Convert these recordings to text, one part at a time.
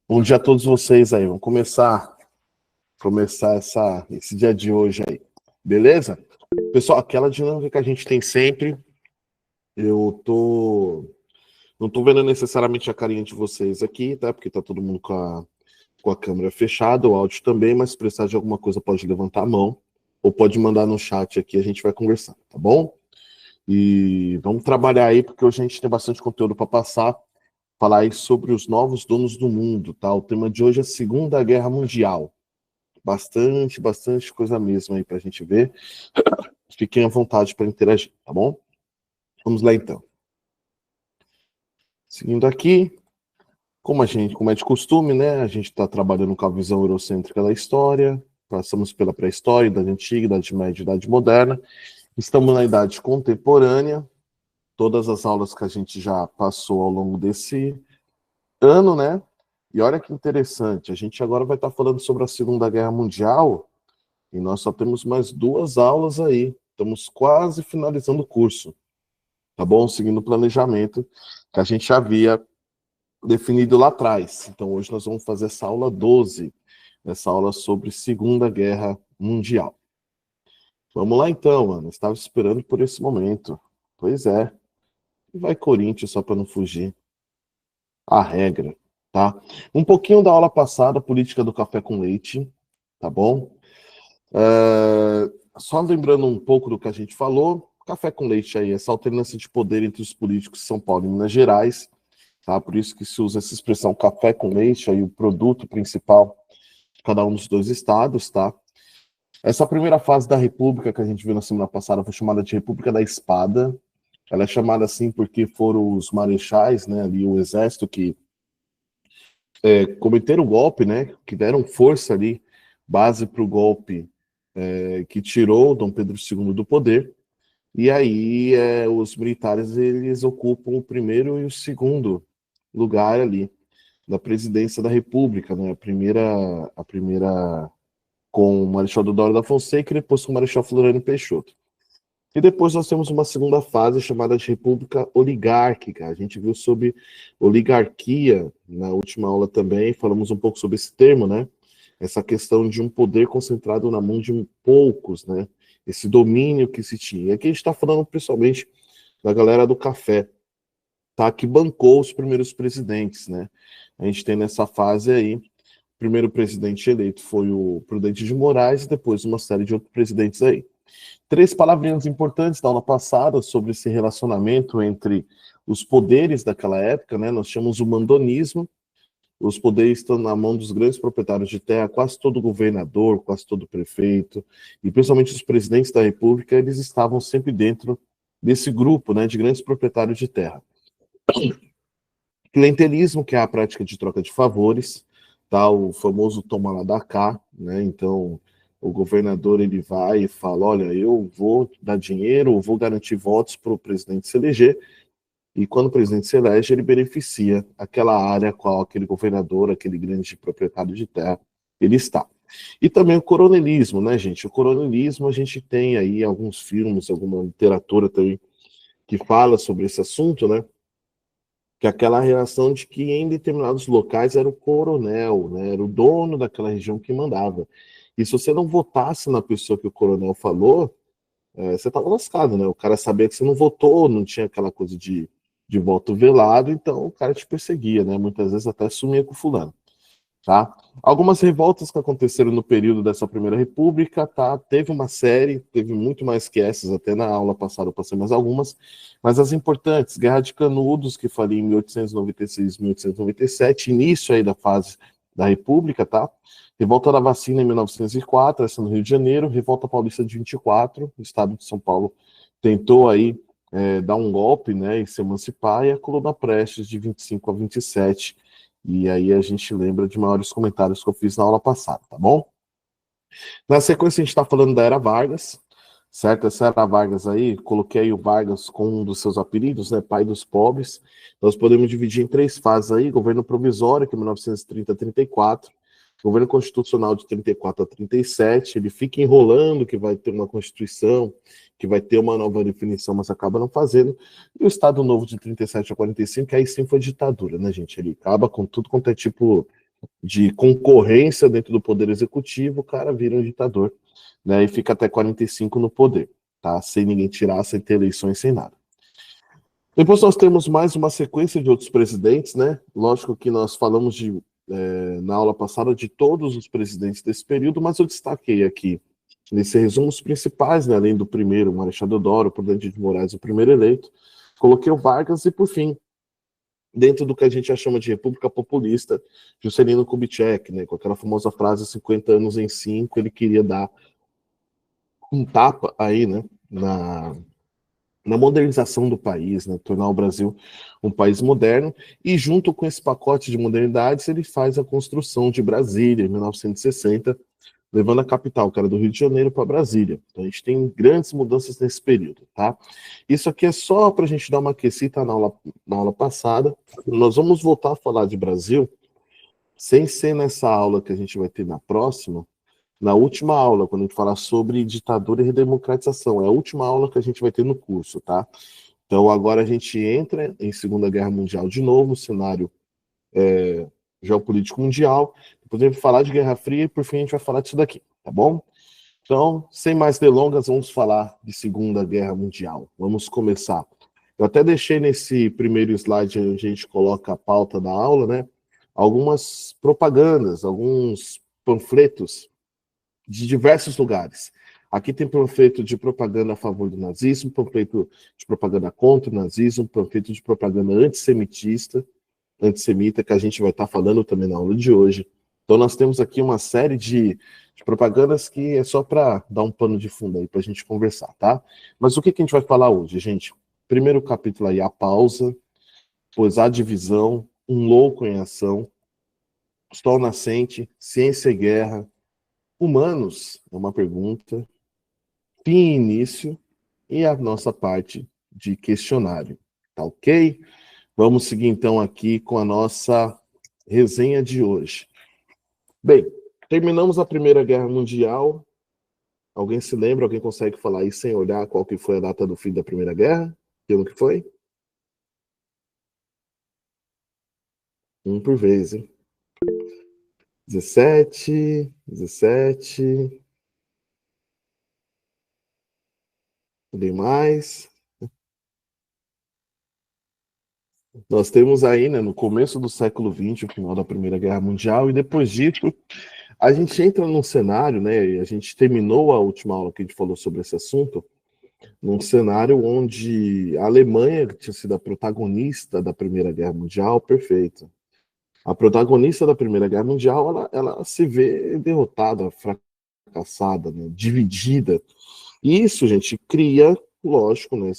Bom dia a todos vocês aí. Vamos começar esse dia de hoje aí. Beleza? Pessoal, aquela dinâmica que a gente tem sempre, não tô vendo necessariamente a carinha de vocês aqui, tá? Porque tá todo mundo com a câmera fechada, o áudio também, mas se precisar de alguma coisa pode levantar a mão ou pode mandar no chat aqui, a gente vai conversar, tá bom? E vamos trabalhar aí, porque hoje a gente tem bastante conteúdo para passar, falar aí sobre os novos donos do mundo, tá? O tema de hoje é a Segunda Guerra Mundial. Bastante coisa mesmo aí pra gente ver. Fiquem à vontade para interagir, tá bom? Vamos lá então. Seguindo aqui, como é de costume, né? A gente está trabalhando com a visão eurocêntrica da história. Passamos pela pré-história, Idade Antiga, Idade Média, Idade Moderna. Estamos na Idade Contemporânea. Todas as aulas que a gente já passou ao longo desse ano, né? E olha que interessante, a gente agora vai estar falando sobre a Segunda Guerra Mundial e nós só temos mais 2 aulas aí. Estamos quase finalizando o curso, tá bom? Seguindo o planejamento que a gente havia definido lá atrás. Então hoje nós vamos fazer essa aula 12, essa aula sobre Segunda Guerra Mundial. Vamos lá então, mano. Estava esperando por esse momento. Pois é. Vai Corinthians só para não fugir. A regra, tá? Um pouquinho da aula passada, política do café com leite, tá bom? Só lembrando um pouco do que a gente falou, café com leite aí, essa alternância de poder entre os políticos de São Paulo e Minas Gerais, tá? Por isso que se usa essa expressão café com leite, aí o produto principal de cada um dos dois estados, tá? Essa primeira fase da República que a gente viu na semana passada foi chamada de República da Espada. Ela é chamada assim porque foram os marechais, né, ali o exército que cometeram o golpe, né, que deram força ali, base para o golpe que tirou Dom Pedro II do poder. E aí os militares eles ocupam o primeiro e o segundo lugar ali da presidência da República, né? A primeira com o Marechal Deodoro da Fonseca e depois com o Marechal Floriano Peixoto. E depois nós temos uma segunda fase chamada de República Oligárquica. A gente viu sobre oligarquia na última aula também, falamos um pouco sobre esse termo, né? Essa questão de um poder concentrado na mão de poucos, né? Esse domínio que se tinha. E aqui a gente está falando principalmente da galera do café, tá? Que bancou os primeiros presidentes, né? A gente tem nessa fase aí, o primeiro presidente eleito foi o Prudente de Moraes e depois uma série de outros presidentes aí. 3 palavrinhas importantes da aula passada sobre esse relacionamento entre os poderes daquela época, né? Nós chamamos o mandonismo. Os poderes estão na mão dos grandes proprietários de terra, quase todo governador, quase todo prefeito, e principalmente os presidentes da República, eles estavam sempre dentro desse grupo, né, de grandes proprietários de terra. Clientelismo, que é a prática de troca de favores, tá? O famoso toma lá da cá, né? Então, o governador ele vai e fala, olha, eu vou dar dinheiro, eu vou garantir votos para o presidente se eleger, e quando o presidente se elege, ele beneficia aquela área a qual aquele governador, aquele grande proprietário de terra, ele está. E também o coronelismo, né, gente? O coronelismo, a gente tem aí alguns filmes, alguma literatura também que fala sobre esse assunto, né? Que é aquela relação de que em determinados locais era o coronel, né? Era o dono daquela região que mandava. E se você não votasse na pessoa que o coronel falou, você estava lascado, né? O cara sabia que você não votou, não tinha aquela coisa de voto velado, então o cara te perseguia, né? Muitas vezes até sumia com fulano, tá? Algumas revoltas que aconteceram no período dessa Primeira República, tá? Teve uma série, teve muito mais que essas, até na aula passada eu passei mais algumas, mas as importantes, Guerra de Canudos, que foi ali em 1896, 1897, início aí da fase da República, tá? Revolta da Vacina em 1904, essa no Rio de Janeiro, Revolta Paulista de 24, o estado de São Paulo tentou aí dar um golpe, né, e se emancipar, e a Coluna Prestes de 25 a 27, e aí a gente lembra de maiores comentários que eu fiz na aula passada, tá bom? Na sequência a gente está falando da Era Vargas, certo? Essa Era Vargas aí, coloquei aí o Vargas com um dos seus apelidos, né, pai dos pobres. Nós podemos dividir em 3 fases aí, governo provisório, que é 1930 a 34, governo constitucional de 34 a 37, ele fica enrolando que vai ter uma constituição, que vai ter uma nova definição, mas acaba não fazendo, e o Estado Novo de 37 a 45, que aí sim foi ditadura, né, gente? Ele acaba com tudo quanto é tipo de concorrência dentro do poder executivo, o cara vira um ditador, né, e fica até 45 no poder, tá? Sem ninguém tirar, sem ter eleições, sem nada. Depois nós temos mais uma sequência de outros presidentes, né? Lógico que nós falamos na aula passada de todos os presidentes desse período, mas eu destaquei aqui, nesse resumo, os principais, né? Além do primeiro, Marechal Deodoro, Prudente de Moraes, o primeiro eleito, coloquei o Vargas e, por fim, dentro do que a gente já chama de República Populista, Juscelino Kubitschek, né? Com aquela famosa frase 50 anos em 5, ele queria dar um tapa aí, né? Na modernização do país, né, tornar o Brasil um país moderno, e junto com esse pacote de modernidades, ele faz a construção de Brasília, em 1960, levando a capital, que era do Rio de Janeiro, para Brasília. Então a gente tem grandes mudanças nesse período, tá? Isso aqui é só para a gente dar uma aquecida na aula passada. Nós vamos voltar a falar de Brasil, sem ser nessa aula que a gente vai ter na próxima, na última aula, quando a gente falar sobre ditadura e redemocratização. É a última aula que a gente vai ter no curso, tá? Então agora a gente entra em Segunda Guerra Mundial de novo, cenário geopolítico mundial, depois a gente vai falar de Guerra Fria e por fim a gente vai falar disso daqui, tá bom? Então, sem mais delongas, vamos falar de Segunda Guerra Mundial. Vamos começar. Eu até deixei nesse primeiro slide onde a gente coloca a pauta da aula, né? Algumas propagandas, alguns panfletos de diversos lugares. Aqui tem panfleto de propaganda a favor do nazismo, panfleto de propaganda contra o nazismo, panfleto de propaganda antissemita, que a gente vai estar falando também na aula de hoje. Então nós temos aqui uma série de propagandas que é só para dar um pano de fundo aí para a gente conversar, tá? Mas o que a gente vai falar hoje, gente? Primeiro capítulo aí, a pausa, pois a divisão, um louco em ação, sol nascente, ciência e guerra, humanos, é uma pergunta, fim e início, e a nossa parte de questionário, tá ok? Vamos seguir então aqui com a nossa resenha de hoje. Bem, terminamos a Primeira Guerra Mundial. Alguém se lembra? Alguém consegue falar aí sem olhar qual que foi a data do fim da Primeira Guerra? Que ano que foi? Um por vez, hein? 17, 17. Alguém mais? Nós temos aí, né, no começo do século XX, o final da Primeira Guerra Mundial, e depois disso, a gente entra num cenário, né, e a gente terminou a última aula que a gente falou sobre esse assunto, num cenário onde a Alemanha, que tinha sido a protagonista da Primeira Guerra Mundial, perfeito. A protagonista da Primeira Guerra Mundial, ela se vê derrotada, fracassada, né, dividida. E isso, gente, cria, lógico, né,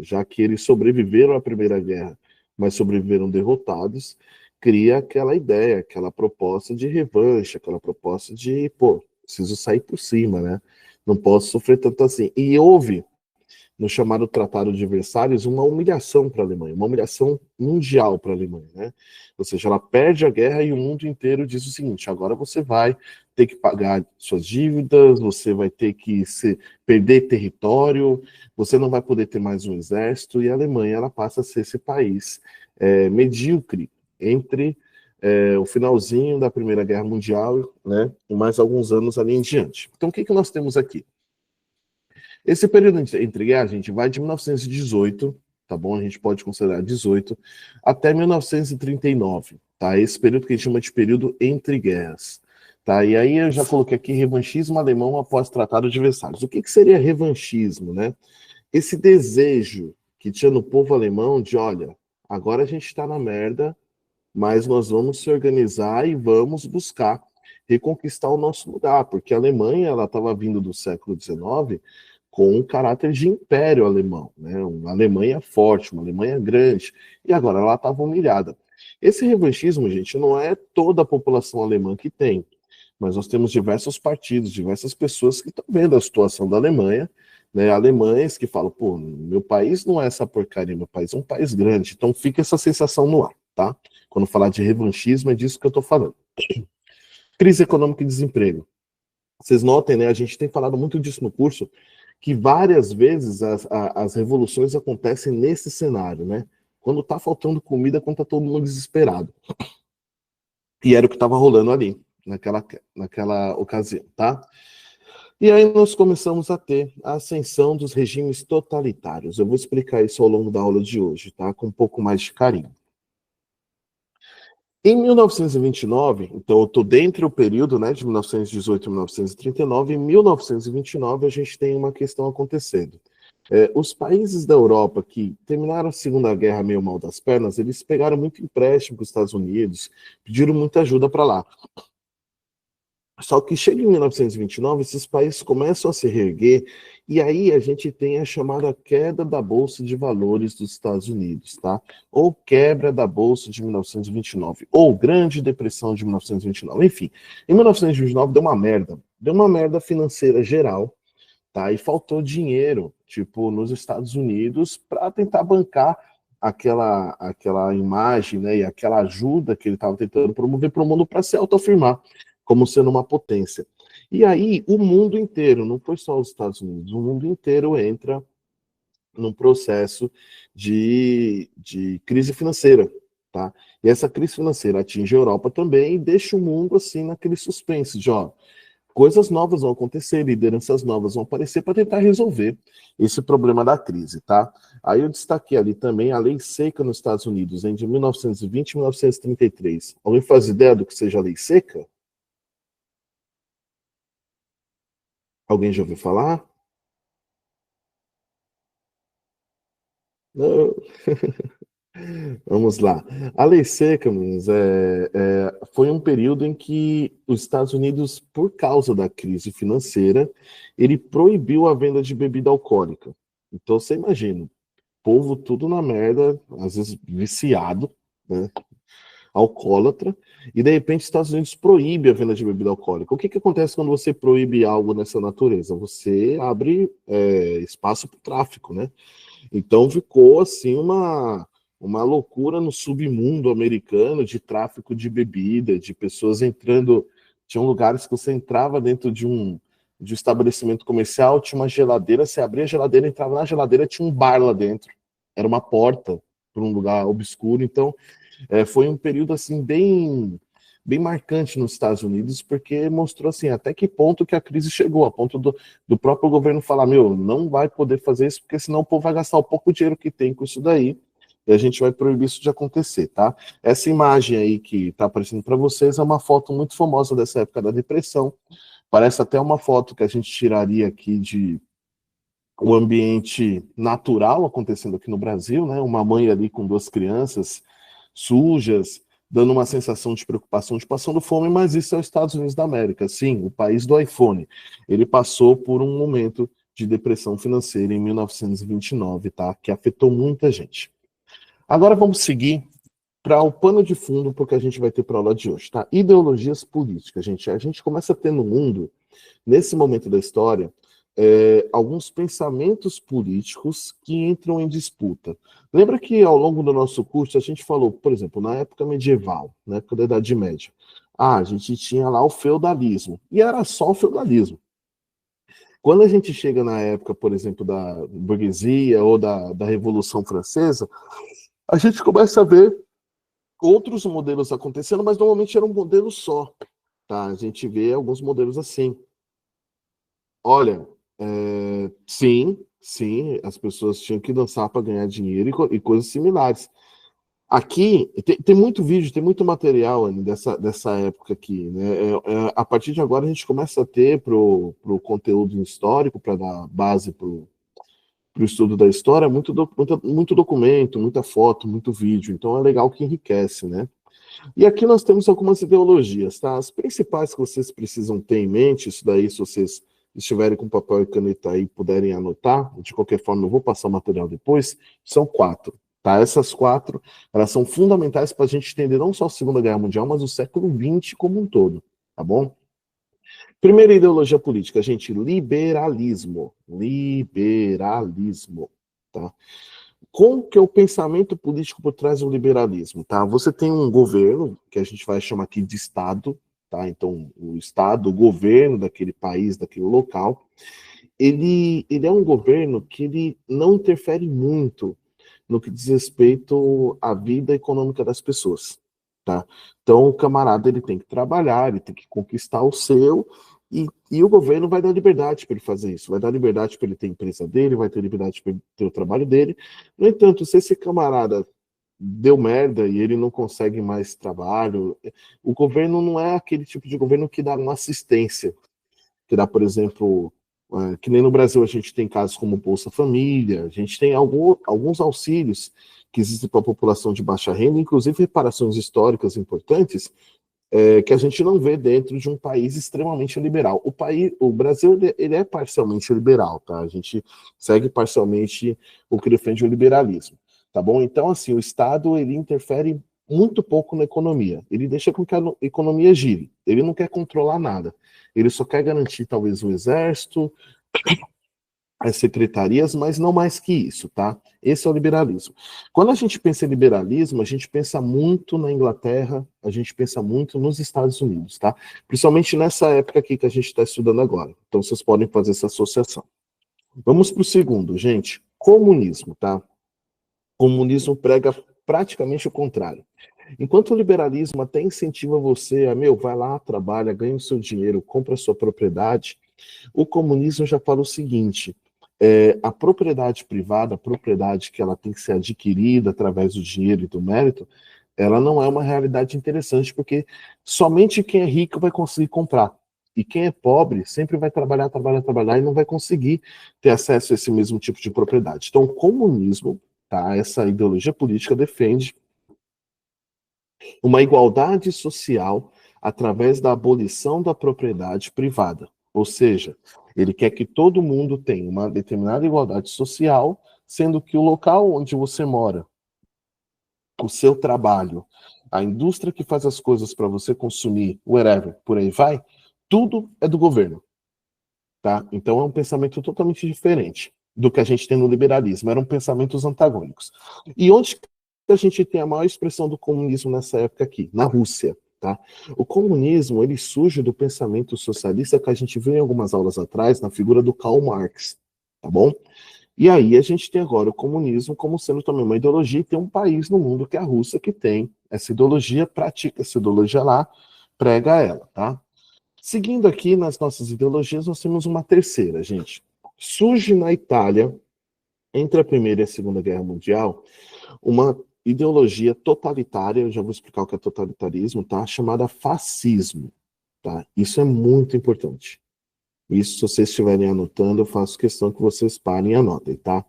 já que eles sobreviveram à Primeira Guerra, mas sobreviveram derrotados, cria aquela ideia, aquela proposta de revanche, aquela proposta de, pô, preciso sair por cima, né? Não posso sofrer tanto assim. E houve, no chamado Tratado de Versalhes, uma humilhação para a Alemanha, uma humilhação mundial para a Alemanha, né? Ou seja, ela perde a guerra e o mundo inteiro diz o seguinte: agora você vai ter que pagar suas dívidas, você vai ter que perder território, você não vai poder ter mais um exército, e a Alemanha ela passa a ser esse país medíocre entre o finalzinho da Primeira Guerra Mundial, né, e mais alguns anos ali em diante. Então, o que nós temos aqui? Esse período entre guerras, gente, vai de 1918, tá bom? A gente pode considerar 18, até 1939, tá? Esse período que a gente chama de período entre guerras, tá? E aí eu já coloquei aqui revanchismo alemão após o Tratado de Versalhes. O que seria revanchismo, né? Esse desejo que tinha no povo alemão de, olha, agora a gente está na merda, mas nós vamos se organizar e vamos buscar reconquistar o nosso lugar, porque a Alemanha ela estava vindo do século XIX com um caráter de império alemão, né? Uma Alemanha forte, uma Alemanha grande, e agora ela estava humilhada. Esse revanchismo, gente, não é toda a população alemã que tem, mas nós temos diversos partidos, diversas pessoas que estão vendo a situação da Alemanha, né? Alemães que falam, pô, meu país não é essa porcaria, meu país é um país grande, então fica essa sensação no ar, tá? Quando falar de revanchismo, é disso que eu estou falando. Crise econômica e desemprego. Vocês notem, né? A gente tem falado muito disso no curso, que várias vezes as revoluções acontecem nesse cenário, né? Quando está faltando comida, quando está todo mundo desesperado. E era o que estava rolando ali, naquela ocasião, tá? E aí nós começamos a ter a ascensão dos regimes totalitários. Eu vou explicar isso ao longo da aula de hoje, tá? Com um pouco mais de carinho. Em 1929, então eu estou dentro do período, né, de 1918 a 1939, em 1929 a gente tem uma questão acontecendo. Os países da Europa que terminaram a Segunda Guerra meio mal das pernas, eles pegaram muito empréstimo com os Estados Unidos, pediram muita ajuda para lá. Só que chega em 1929, esses países começam a se reerguer, e aí a gente tem a chamada queda da Bolsa de Valores dos Estados Unidos, tá? Ou quebra da Bolsa de 1929, ou Grande Depressão de 1929, enfim. Em 1929 deu uma merda financeira geral, tá? E faltou dinheiro, tipo, nos Estados Unidos para tentar bancar aquela imagem, né, e aquela ajuda que ele estava tentando promover para o mundo para se autoafirmar como sendo uma potência. E aí o mundo inteiro, não foi só os Estados Unidos, o mundo inteiro entra num processo de crise financeira, tá? E essa crise financeira atinge a Europa também e deixa o mundo assim naquele suspense de, ó, coisas novas vão acontecer, lideranças novas vão aparecer para tentar resolver esse problema da crise, tá? Aí eu destaquei ali também a lei seca nos Estados Unidos, de 1920 e 1933. Alguém faz ideia do que seja a lei seca? Alguém já ouviu falar? Não. Vamos lá. A lei seca, meninos, foi um período em que os Estados Unidos, por causa da crise financeira, ele proibiu a venda de bebida alcoólica. Então você imagina, povo tudo na merda, às vezes viciado, né, alcoólatra, e de repente os Estados Unidos proíbe a venda de bebida alcoólica. O que, que acontece quando você proíbe algo nessa natureza? Você abre espaço para o tráfico, né? Então ficou assim uma loucura no submundo americano de tráfico de bebida, de pessoas entrando. Tinham lugares que você entrava dentro de um estabelecimento comercial, tinha uma geladeira, você abria a geladeira, entrava na geladeira, tinha um bar lá dentro. Era uma porta para um lugar obscuro. Então, foi um período assim bem marcante nos Estados Unidos, porque mostrou assim até que ponto que a crise chegou, a ponto do próprio governo falar, meu, não vai poder fazer isso, porque senão o povo vai gastar o pouco dinheiro que tem com isso daí, e a gente vai proibir isso de acontecer, tá? Essa imagem aí que tá aparecendo para vocês é uma foto muito famosa dessa época da depressão, parece até uma foto que a gente tiraria aqui de o ambiente natural acontecendo aqui no Brasil, né? Uma mãe ali com duas crianças sujas, dando uma sensação de preocupação de passando fome, mas isso é os Estados Unidos da América, sim, o país do iPhone. Ele passou por um momento de depressão financeira em 1929, tá? Que afetou muita gente. Agora vamos seguir para o pano de fundo porque a gente vai ter para a aula de hoje, tá? Ideologias políticas, gente. A gente começa a ter no mundo nesse momento da história, alguns pensamentos políticos que entram em disputa. Lembra que ao longo do nosso curso a gente falou, por exemplo, na época medieval, na época da Idade Média, a gente tinha lá o feudalismo, e era só o feudalismo. Quando a gente chega na época, por exemplo, da burguesia ou da Revolução Francesa, a gente começa a ver outros modelos acontecendo, mas normalmente era um modelo só. Tá? A gente vê alguns modelos assim. Olha, sim, sim, as pessoas tinham que dançar para ganhar dinheiro e coisas similares. Aqui tem muito vídeo, tem muito material ainda dessa época aqui, né? A partir de agora a gente começa a ter pro conteúdo histórico, para dar base pro estudo da história, muito documento, muita foto, muito vídeo. Então é legal que enriquece, né? E aqui nós temos algumas ideologias, tá? As principais que vocês precisam ter em mente, isso daí, se vocês estiverem com papel e caneta aí, puderem anotar, de qualquer forma eu vou passar o material depois, são quatro, tá? Essas quatro, elas são fundamentais para a gente entender não só a Segunda Guerra Mundial, mas o século XX como um todo, tá bom? Primeira ideologia política, gente, liberalismo. Liberalismo, tá? Como que é o pensamento político por trás do liberalismo, tá? Você tem um governo, que a gente vai chamar aqui de Estado, tá? Então, o Estado, o governo daquele país, daquele local, ele é um governo que ele não interfere muito no que diz respeito à vida econômica das pessoas, tá? Então o camarada ele tem que trabalhar, ele tem que conquistar o seu, e o governo vai dar liberdade para ele fazer isso, vai dar liberdade para ele ter a empresa dele, vai ter liberdade para ele ter o trabalho dele. No entanto, se esse camarada deu merda e ele não consegue mais trabalho, o governo não é aquele tipo de governo que dá uma assistência, que dá, por exemplo, que nem no Brasil a gente tem casos como Bolsa Família, a gente tem alguns auxílios que existem para a população de baixa renda, inclusive reparações históricas importantes, que a gente não vê dentro de um país extremamente liberal. O Brasil, ele é parcialmente liberal, tá? A gente segue parcialmente o que defende o liberalismo, tá bom? Então, assim, o Estado, ele interfere muito pouco na economia. Ele deixa com que a economia gire. Ele não quer controlar nada. Ele só quer garantir, talvez, o exército, as secretarias, mas não mais que isso, tá? Esse é o liberalismo. Quando a gente pensa em liberalismo, a gente pensa muito na Inglaterra, a gente pensa muito nos Estados Unidos, tá? Principalmente nessa época aqui que a gente está estudando agora. Então vocês podem fazer essa associação. Vamos para o segundo, gente. Comunismo, tá? Comunismo prega praticamente o contrário. Enquanto o liberalismo até incentiva você a, vai lá, trabalha, ganha o seu dinheiro, compra a sua propriedade, o comunismo já fala o seguinte: a propriedade privada, a propriedade que ela tem que ser adquirida através do dinheiro e do mérito, ela não é uma realidade interessante, porque somente quem é rico vai conseguir comprar. E quem é pobre sempre vai trabalhar, trabalhar, trabalhar e não vai conseguir ter acesso a esse mesmo tipo de propriedade. Então, o comunismo, tá, essa ideologia política defende uma igualdade social através da abolição da propriedade privada. Ou seja, ele quer que todo mundo tenha uma determinada igualdade social, sendo que o local onde você mora, o seu trabalho, a indústria que faz as coisas para você consumir, whatever, por aí vai, tudo é do governo. Tá? Então é um pensamento totalmente diferente do que a gente tem no liberalismo. Eram pensamentos antagônicos. E onde a gente tem a maior expressão do comunismo nessa época aqui? Na Rússia. Tá? O comunismo ele surge do pensamento socialista que a gente viu em algumas aulas atrás, na figura do Karl Marx. Tá bom? E aí a gente tem agora o comunismo como sendo também uma ideologia, e tem um país no mundo, que é a Rússia, que tem essa ideologia, pratica essa ideologia lá, prega ela. Tá? Seguindo aqui nas nossas ideologias, nós temos uma terceira, gente. Surge na Itália, entre a Primeira e a Segunda Guerra Mundial, uma ideologia totalitária, eu já vou explicar o que é totalitarismo, tá? Chamada fascismo, tá? Isso é muito importante. Isso, se vocês estiverem anotando, eu faço questão que vocês parem e anotem, tá?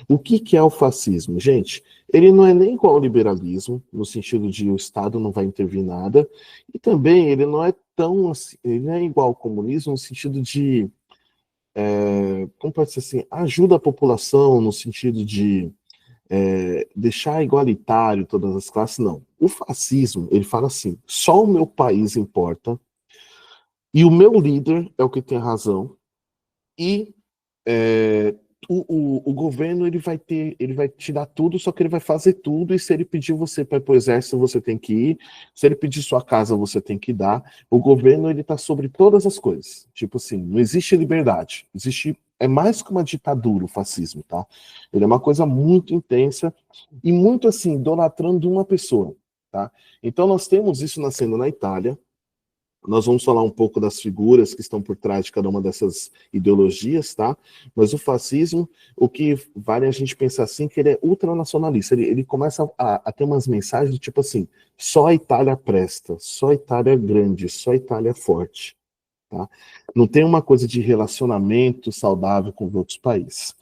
O que é o fascismo? Gente, ele não é nem igual ao liberalismo, no sentido de o Estado não vai intervir nada, e também ele não é tão assim, ele não é igual ao comunismo no sentido de, como pode ser assim, ajuda a população no sentido de deixar igualitário todas as classes, não. O fascismo, ele fala assim, só o meu país importa, e o meu líder é o que tem a razão, e o governo ele vai te dar tudo, só que ele vai fazer tudo, e se ele pedir você para ir para o exército, você tem que ir, se ele pedir sua casa, você tem que dar. O governo ele está sobre todas as coisas. Tipo assim, não existe liberdade, é mais que uma ditadura o fascismo, tá? Ele é uma coisa muito intensa e muito assim, idolatrando uma pessoa, tá? Então nós temos isso nascendo na Itália. Nós vamos falar um pouco das figuras que estão por trás de cada uma dessas ideologias, tá? Mas o fascismo, o que vale a gente pensar assim, que ele é ultranacionalista. Ele começa a ter umas mensagens do tipo assim, só a Itália presta, só a Itália é grande, só a Itália é forte, tá? Não tem uma coisa de relacionamento saudável com os outros países.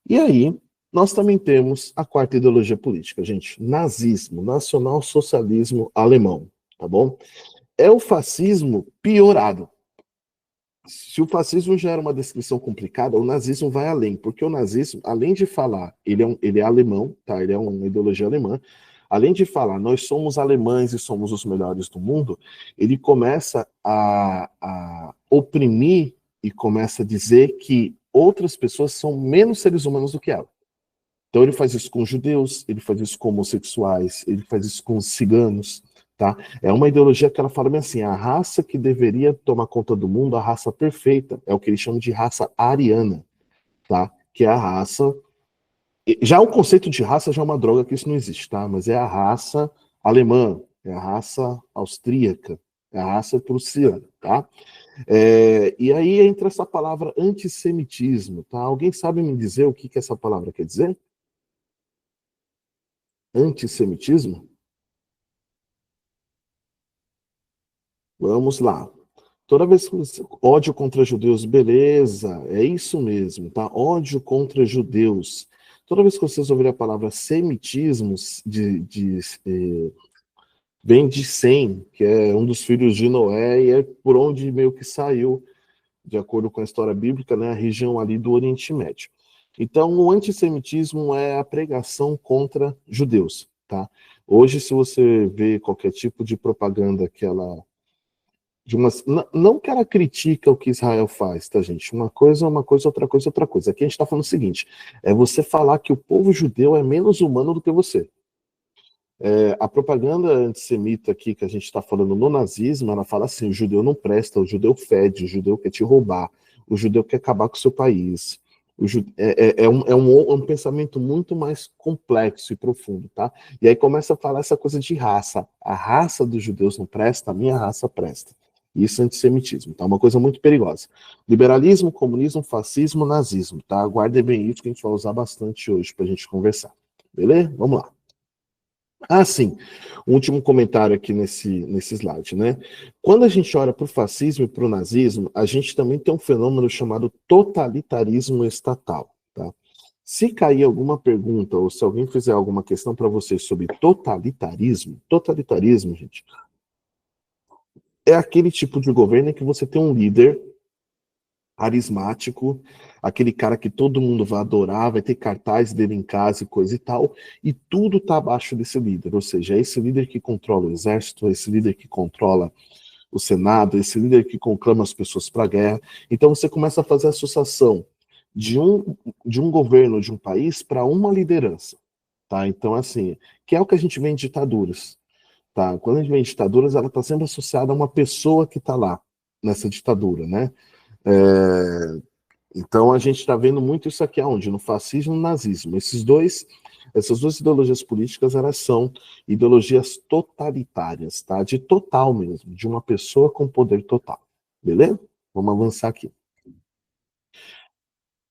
E aí, nós também temos a quarta ideologia política, gente. Nazismo, nacional-socialismo alemão, tá bom? É o fascismo piorado. Se o fascismo já era uma descrição complicada, o nazismo vai além, porque o nazismo, além de falar, ele é alemão, tá? Ele é uma ideologia alemã. Além de falar, nós somos alemães e somos os melhores do mundo, ele começa a oprimir e começa a dizer que outras pessoas são menos seres humanos do que ela. Então ele faz isso com judeus, ele faz isso com homossexuais, ele faz isso com ciganos, tá? É uma ideologia que ela fala bem assim, a raça que deveria tomar conta do mundo, a raça perfeita, é o que eles chamam de raça ariana, tá? Que é a raça... Já o conceito de raça já é uma droga que isso não existe, tá? Mas é a raça alemã, é a raça austríaca, é a raça prussiana, tá? E aí entra essa palavra antissemitismo, tá? Alguém sabe me dizer o que que essa palavra quer dizer? Antissemitismo? Vamos lá. Toda vez que você... Ódio contra judeus, beleza, é isso mesmo, tá? Ódio contra judeus. Toda vez que vocês ouvirem a palavra semitismos, vem de Sem, que é um dos filhos de Noé, e é por onde meio que saiu, de acordo com a história bíblica, né, a região ali do Oriente Médio. Então, o antissemitismo é a pregação contra judeus, tá? Hoje, se você vê qualquer tipo de propaganda que ela não que ela critica o que Israel faz, tá, gente? Uma coisa, outra coisa, outra coisa. Aqui a gente está falando o seguinte: é você falar que o povo judeu é menos humano do que você. A propaganda antissemita aqui que a gente está falando no nazismo, ela fala assim: o judeu não presta, o judeu fede, o judeu quer te roubar, o judeu quer acabar com o seu país. É um pensamento muito mais complexo e profundo, tá? E aí começa a falar essa coisa de raça. A raça dos judeus não presta, a minha raça presta. Isso é antissemitismo, tá? Uma coisa muito perigosa. Liberalismo, comunismo, fascismo, nazismo, tá? Aguardem bem isso que a gente vai usar bastante hoje para a gente conversar. Beleza? Vamos lá. Ah, sim. Um último comentário aqui nesse slide, né? Quando a gente olha para o fascismo e para o nazismo, a gente também tem um fenômeno chamado totalitarismo estatal, tá? Se cair alguma pergunta ou se alguém fizer alguma questão para vocês sobre totalitarismo, gente, é aquele tipo de governo em que você tem um líder carismático, aquele cara que todo mundo vai adorar, vai ter cartaz dele em casa e coisa e tal, e tudo está abaixo desse líder, ou seja, é esse líder que controla o exército, é esse líder que controla o Senado, é esse líder que conclama as pessoas para a guerra. Então você começa a fazer a associação de um governo, de um país, para uma liderança. Tá? Então, assim, que é o que a gente vê em ditaduras. Tá? Quando a gente vê em ditaduras, ela está sempre associada a uma pessoa que está lá, nessa ditadura, né? É, então a gente está vendo muito isso aqui aonde? No fascismo e no nazismo. Essas duas ideologias políticas, elas são ideologias totalitárias, tá? De total mesmo, de uma pessoa com poder total. Beleza? Vamos avançar aqui.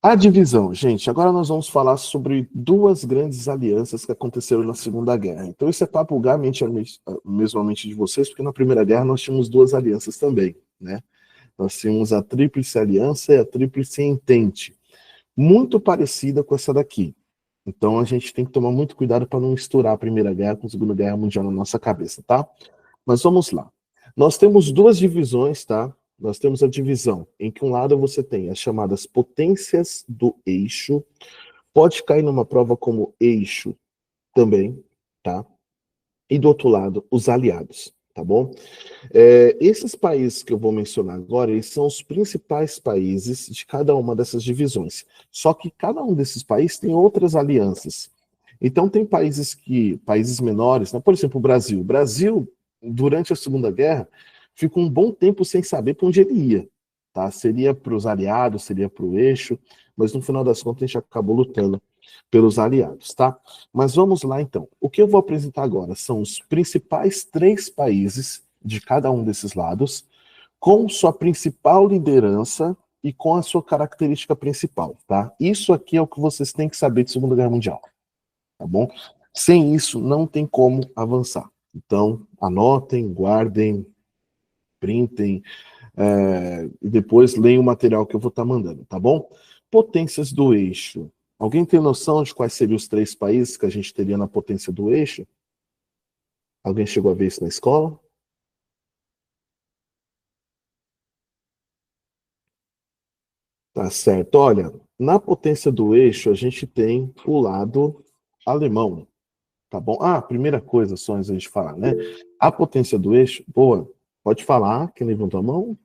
A divisão, gente, agora nós vamos falar sobre duas grandes alianças que aconteceram na Segunda Guerra. Então isso é para bugar mesmo a mente de vocês, porque na Primeira Guerra nós tínhamos duas alianças também, né? Nós tínhamos a Tríplice Aliança e a Tríplice Entente, muito parecida com essa daqui. Então a gente tem que tomar muito cuidado para não misturar a Primeira Guerra com a Segunda Guerra Mundial na nossa cabeça, tá? Mas vamos lá. Nós temos duas divisões, tá? Nós temos a divisão em que um lado você tem as chamadas potências do eixo, pode cair numa prova como eixo também, tá? E do outro lado, os aliados, tá bom? Esses países que eu vou mencionar agora, eles são os principais países de cada uma dessas divisões. Só que cada um desses países tem outras alianças. Então tem países menores, né? Por exemplo, o Brasil. O Brasil, durante a Segunda Guerra, ficou um bom tempo sem saber para onde ele ia. Tá? Seria para os aliados, seria para o eixo, mas no final das contas a gente acabou lutando pelos aliados, tá? Mas vamos lá então. O que eu vou apresentar agora são os principais três países de cada um desses lados, com sua principal liderança e com a sua característica principal, tá? Isso aqui é o que vocês têm que saber de Segunda Guerra Mundial, tá bom? Sem isso, não tem como avançar. Então, anotem, guardem, printem, e depois leiam o material que eu vou estar mandando, tá bom? Potências do eixo. Alguém tem noção de quais seriam os três países que a gente teria na potência do eixo? Alguém chegou a ver isso na escola? Tá certo. Olha, na potência do eixo, a gente tem o lado alemão, tá bom? Ah, primeira coisa, só antes de a gente falar, né? A potência do eixo, boa, pode falar, quem levantou a mão?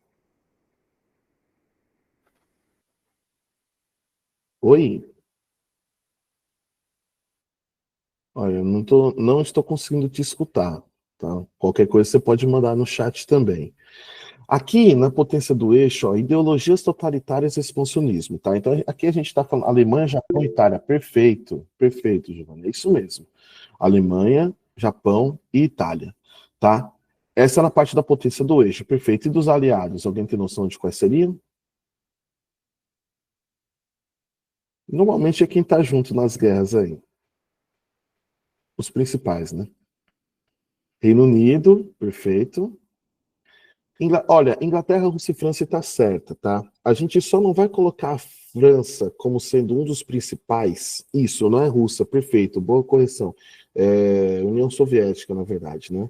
Oi? Olha, eu não estou conseguindo te escutar, tá? Qualquer coisa você pode mandar no chat também. Aqui, na potência do eixo, ó, ideologias totalitárias e expansionismo, tá? Então, aqui a gente está falando Alemanha, Japão, Itália. Perfeito, perfeito, Giovanni. É isso mesmo. Alemanha, Japão e Itália. tá? Essa é na parte da potência do eixo, perfeito. E dos aliados, alguém tem noção de quais seriam? Normalmente é quem tá junto nas guerras aí. Os principais, né? Reino Unido, perfeito. Olha, Inglaterra, Rússia e França está certa, tá? A gente só não vai colocar a França como sendo um dos principais. Isso, não é Rússia, perfeito, boa correção. É União Soviética, na verdade, né?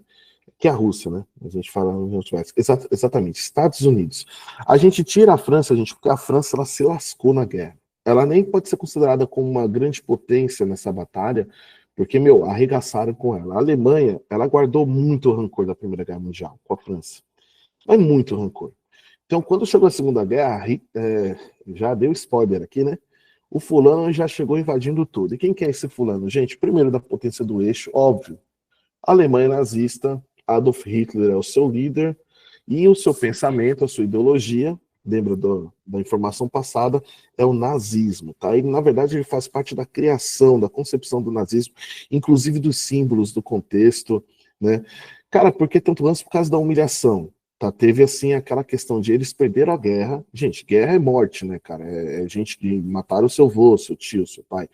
Que é a Rússia, né? A gente fala União Soviética. Exatamente, Estados Unidos. A gente tira a França, porque a França ela se lascou na guerra. Ela nem pode ser considerada como uma grande potência nessa batalha, porque, meu, arregaçaram com ela. A Alemanha, ela guardou muito rancor da Primeira Guerra Mundial com a França. Mas muito rancor. Então, quando chegou a Segunda Guerra, já deu spoiler aqui, né? O fulano já chegou invadindo tudo. E quem que é esse fulano? Gente, primeiro da potência do eixo, óbvio. A Alemanha nazista, Adolf Hitler é o seu líder, e o seu pensamento, a sua ideologia, lembra da informação passada, é o nazismo, tá? E, na verdade, ele faz parte da criação, da concepção do nazismo, inclusive dos símbolos, do contexto, né? Cara, por que tanto antes? Por causa da humilhação. Tá, teve assim aquela questão de eles perderam a guerra. Gente, guerra é morte, né, cara? É gente que mataram o seu avô, seu tio, seu pai.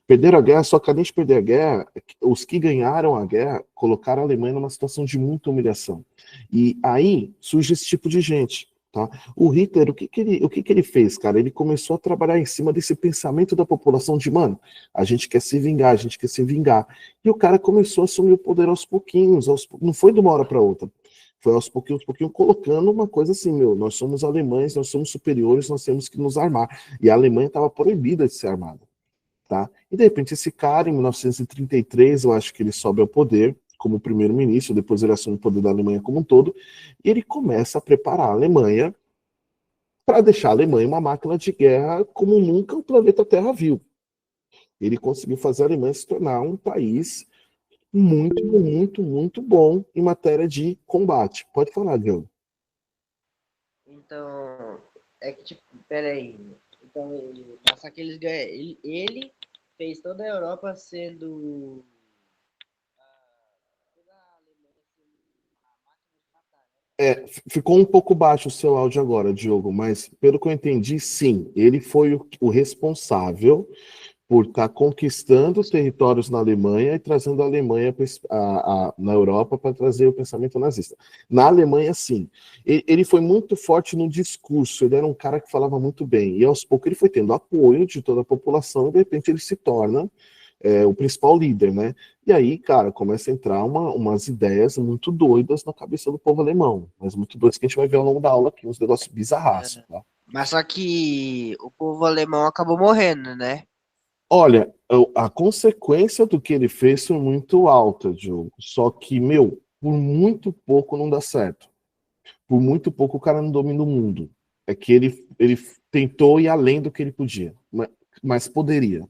Perderam a guerra, só que além de perder a guerra, os que ganharam a guerra colocaram a Alemanha numa situação de muita humilhação. E aí surge esse tipo de gente. Tá? O Hitler, o que ele fez, cara? Ele começou a trabalhar em cima desse pensamento da população de, mano, a gente quer se vingar, a gente quer se vingar. E o cara começou a assumir o poder aos pouquinhos, não foi de uma hora para outra. Foi aos pouquinhos, colocando uma coisa assim, meu, nós somos alemães, nós somos superiores, nós temos que nos armar. E a Alemanha estava proibida de ser armada. Tá? E de repente esse cara, em 1933, eu acho que ele sobe ao poder como primeiro-ministro, depois ele assume o poder da Alemanha como um todo, e ele começa a preparar a Alemanha para deixar a Alemanha uma máquina de guerra como nunca o planeta Terra viu. Ele conseguiu fazer a Alemanha se tornar um país muito, muito, muito bom em matéria de combate. Pode falar, Diogo. Então, é que, tipo, peraí. Então, só que eles ganham. Ele fez toda a Europa sendo. Ficou um pouco baixo o seu áudio agora, Diogo, mas pelo que eu entendi, sim, ele foi o responsável por estar conquistando territórios na Alemanha e trazendo a Alemanha na Europa para trazer o pensamento nazista. Na Alemanha, sim. Ele foi muito forte no discurso, ele era um cara que falava muito bem, e aos poucos ele foi tendo apoio de toda a população, e de repente ele se torna o principal líder, né? E aí, cara, começa a entrar umas ideias muito doidas na cabeça do povo alemão, mas muito doidas que a gente vai ver ao longo da aula aqui, uns negócios bizarraços, tá? Mas só que o povo alemão acabou morrendo, né? Olha, a consequência do que ele fez foi muito alta, Diogo. Só que, meu, por muito pouco não dá certo. Por muito pouco o cara não domina o mundo. É que ele tentou ir além do que ele podia. Mas poderia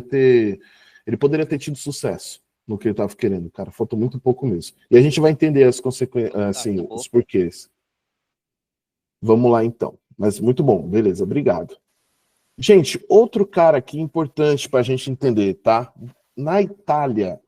ter. Ele poderia ter tido sucesso no que ele estava querendo, cara. Faltou muito pouco mesmo. E a gente vai entender as consequências, assim, os porquês. Vamos lá então. Mas muito bom, beleza, obrigado. Gente, outro cara aqui importante para a gente entender, tá? Na Itália,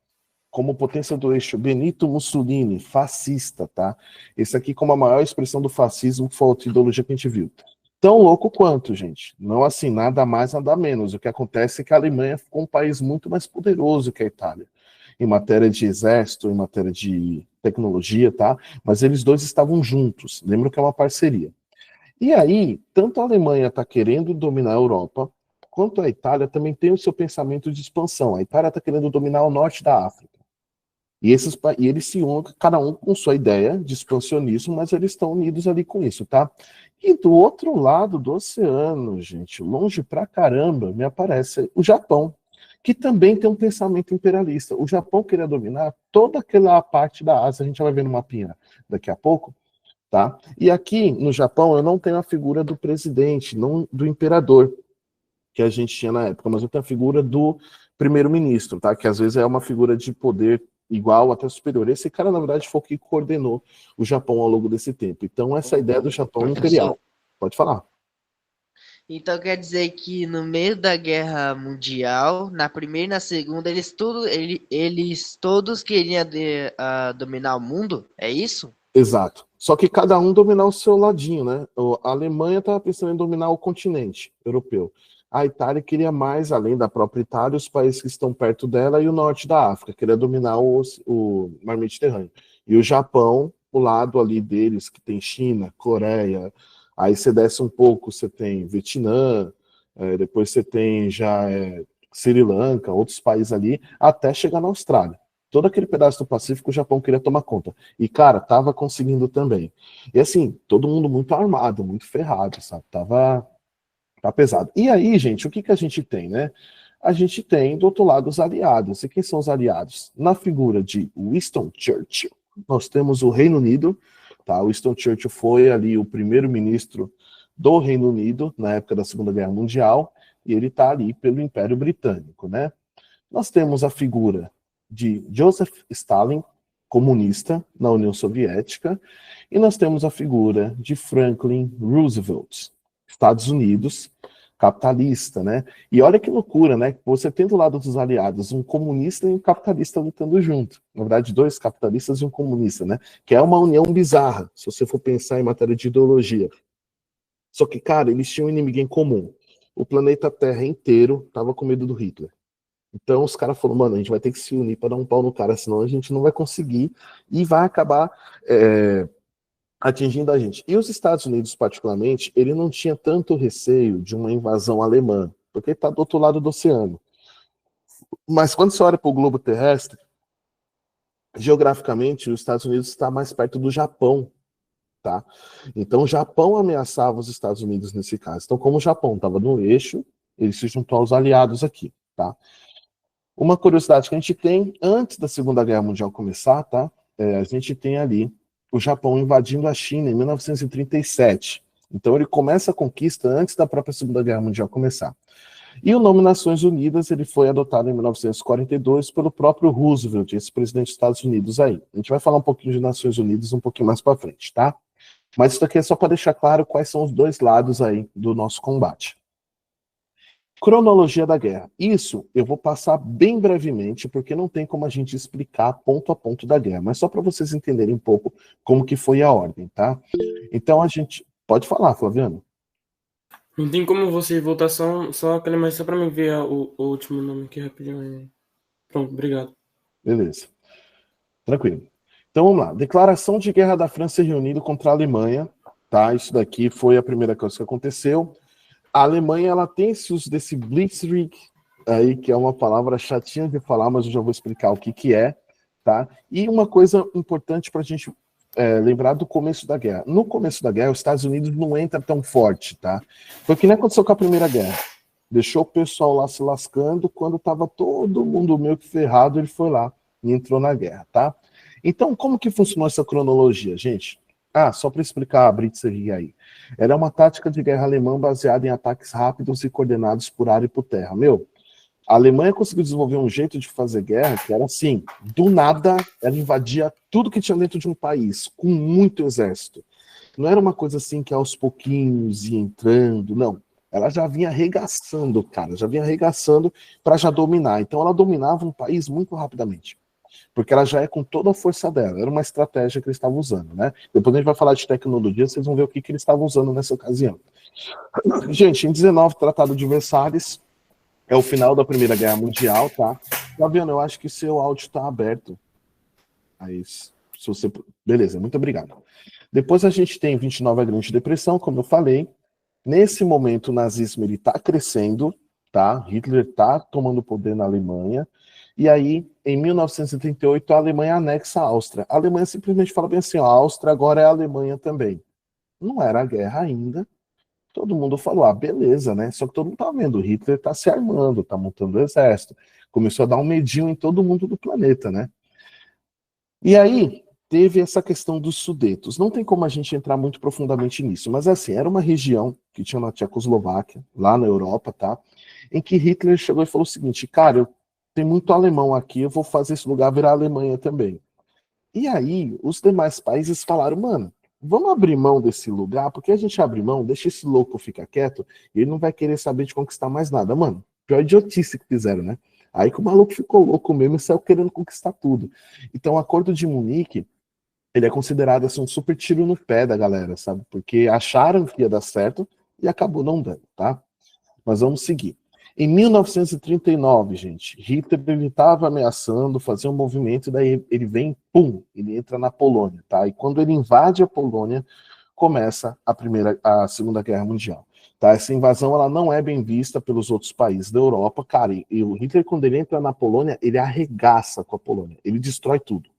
como potência do eixo, Benito Mussolini, fascista, tá? Esse aqui como a maior expressão do fascismo, que foi a outra ideologia que a gente viu. Tão louco quanto, gente. Não assim, nada mais, nada menos. O que acontece é que a Alemanha ficou um país muito mais poderoso que a Itália, em matéria de exército, em matéria de tecnologia, tá? Mas eles dois estavam juntos. Lembra que é uma parceria. E aí, tanto a Alemanha está querendo dominar a Europa, quanto a Itália também tem o seu pensamento de expansão. A Itália está querendo dominar o norte da África. E eles se unem, cada um com sua ideia de expansionismo, mas eles estão unidos ali com isso, tá? E do outro lado do oceano, gente, longe pra caramba, me aparece o Japão, que também tem um pensamento imperialista. O Japão queria dominar toda aquela parte da Ásia, a gente vai ver no mapinha daqui a pouco, tá? E aqui no Japão eu não tenho a figura do presidente, não do imperador que a gente tinha na época, mas eu tenho a figura do primeiro-ministro, tá? Que às vezes é uma figura de poder igual até superior. Esse cara, na verdade, foi o que coordenou o Japão ao longo desse tempo. Então, essa ideia do Japão imperial. Pode falar. Então quer dizer que no meio da Guerra Mundial, na primeira e na segunda, eles todos queriam dominar o mundo? É isso? Exato. Só que cada um dominar o seu ladinho, né? A Alemanha estava pensando em dominar o continente europeu. A Itália queria mais, além da própria Itália, os países que estão perto dela e o norte da África, queria dominar o Mar Mediterrâneo. E o Japão, o lado ali deles, que tem China, Coreia, aí você desce um pouco, você tem Vietnã, depois você tem já Sri Lanka, outros países ali, até chegar na Austrália. Todo aquele pedaço do Pacífico o Japão queria tomar conta. E, cara, tava conseguindo também. E assim, todo mundo muito armado, muito ferrado, sabe? Tá pesado. E aí, gente, o que que a gente tem, né? A gente tem, do outro lado, os aliados. E quem são os aliados? Na figura de Winston Churchill, nós temos o Reino Unido, tá? Winston Churchill foi ali o primeiro-ministro do Reino Unido na época da Segunda Guerra Mundial, e ele tá ali pelo Império Britânico, né? Nós temos a figura de Joseph Stalin, comunista na União Soviética, e nós temos a figura de Franklin Roosevelt, Estados Unidos, capitalista, né? E olha que loucura, né? Você tem do lado dos aliados um comunista e um capitalista lutando junto. Na verdade, dois capitalistas e um comunista, né? Que é uma união bizarra, se você for pensar em matéria de ideologia. Só que, cara, eles tinham um inimigo em comum. O planeta Terra inteiro estava com medo do Hitler. Então os caras falaram, mano, a gente vai ter que se unir para dar um pau no cara, senão a gente não vai conseguir e vai acabar atingindo a gente. E os Estados Unidos, particularmente, ele não tinha tanto receio de uma invasão alemã, porque está do outro lado do oceano. Mas quando você olha para o globo terrestre, geograficamente, os Estados Unidos está mais perto do Japão, tá? Então o Japão ameaçava os Estados Unidos nesse caso. Então, como o Japão estava no eixo, ele se juntou aos aliados aqui, tá? Uma curiosidade que a gente tem, antes da Segunda Guerra Mundial começar, tá? A gente tem ali o Japão invadindo a China em 1937. Então ele começa a conquista antes da própria Segunda Guerra Mundial começar. E o nome Nações Unidas ele foi adotado em 1942 pelo próprio Roosevelt, esse presidente dos Estados Unidos aí. A gente vai falar um pouquinho de Nações Unidas um pouquinho mais para frente, tá? Mas isso aqui é só para deixar claro quais são os dois lados aí do nosso combate. Cronologia da guerra. Isso eu vou passar bem brevemente, porque não tem como a gente explicar ponto a ponto da guerra, mas só para vocês entenderem um pouco como que foi a ordem, tá? Então a gente... Pode falar, Flaviano. Não tem como você voltar só aquele, mas só para mim ver o último nome aqui rapidinho. Pronto, obrigado. Beleza. Tranquilo. Então vamos lá. Declaração de guerra da França e Reino Unido contra a Alemanha, tá? Isso daqui foi a primeira coisa que aconteceu. A Alemanha, ela tem esse uso desse Blitzkrieg aí, que é uma palavra chatinha de falar, mas eu já vou explicar o que que é, tá? E uma coisa importante para a gente lembrar do começo da guerra. No começo da guerra, os Estados Unidos não entra tão forte, tá? Foi que nem aconteceu com a Primeira Guerra. Deixou o pessoal lá se lascando, quando estava todo mundo meio que ferrado, ele foi lá e entrou na guerra, tá? Então, como que funcionou essa cronologia, gente? Só para explicar a Blitzkrieg aí. Ela é uma tática de guerra alemã baseada em ataques rápidos e coordenados por ar e por terra. A Alemanha conseguiu desenvolver um jeito de fazer guerra que era assim, do nada ela invadia tudo que tinha dentro de um país, com muito exército. Não era uma coisa assim que aos pouquinhos ia entrando, não. Ela já vinha arregaçando, cara, já vinha arregaçando para já dominar. Então ela dominava um país muito rapidamente. Porque ela já é com toda a força dela. Era uma estratégia que eles estavam usando, né? Depois a gente vai falar de tecnologia, vocês vão ver o que eles estavam usando nessa ocasião. Gente, em 19, Tratado de Versalhes, é o final da Primeira Guerra Mundial, tá? Flaviano, eu acho que seu áudio está aberto. Aí, se você... Beleza, muito obrigado. Depois a gente tem 29, a Grande Depressão, como eu falei. Nesse momento, o nazismo está crescendo, tá? Hitler está tomando poder na Alemanha. E aí, em 1938, a Alemanha anexa a Áustria. A Alemanha simplesmente fala bem assim, ó, a Áustria agora é a Alemanha também. Não era a guerra ainda. Todo mundo falou, beleza, né? Só que todo mundo tá vendo, o Hitler tá se armando, tá montando o exército. Começou a dar um medinho em todo mundo do planeta, né? E aí, teve essa questão dos Sudetos. Não tem como a gente entrar muito profundamente nisso, mas assim, era uma região que tinha na Tchecoslováquia, lá na Europa, tá? Em que Hitler chegou e falou o seguinte, cara, tem muito alemão aqui, eu vou fazer esse lugar virar Alemanha também. E aí, os demais países falaram, mano, vamos abrir mão desse lugar, porque a gente abre mão, deixa esse louco ficar quieto, e ele não vai querer saber de conquistar mais nada. Mano, pior idiotice que fizeram, né? Aí que o maluco ficou louco mesmo e saiu querendo conquistar tudo. Então, o Acordo de Munique, ele é considerado assim, um super tiro no pé da galera, sabe? Porque acharam que ia dar certo e acabou não dando, tá? Mas vamos seguir. Em 1939, gente, Hitler estava ameaçando fazer um movimento, e daí ele vem, pum, ele entra na Polônia, tá? E quando ele invade a Polônia, começa a Segunda Guerra Mundial. Tá? Essa invasão ela não é bem vista pelos outros países da Europa, cara. E o Hitler, quando ele entra na Polônia, ele arregaça com a Polônia, ele destrói tudo.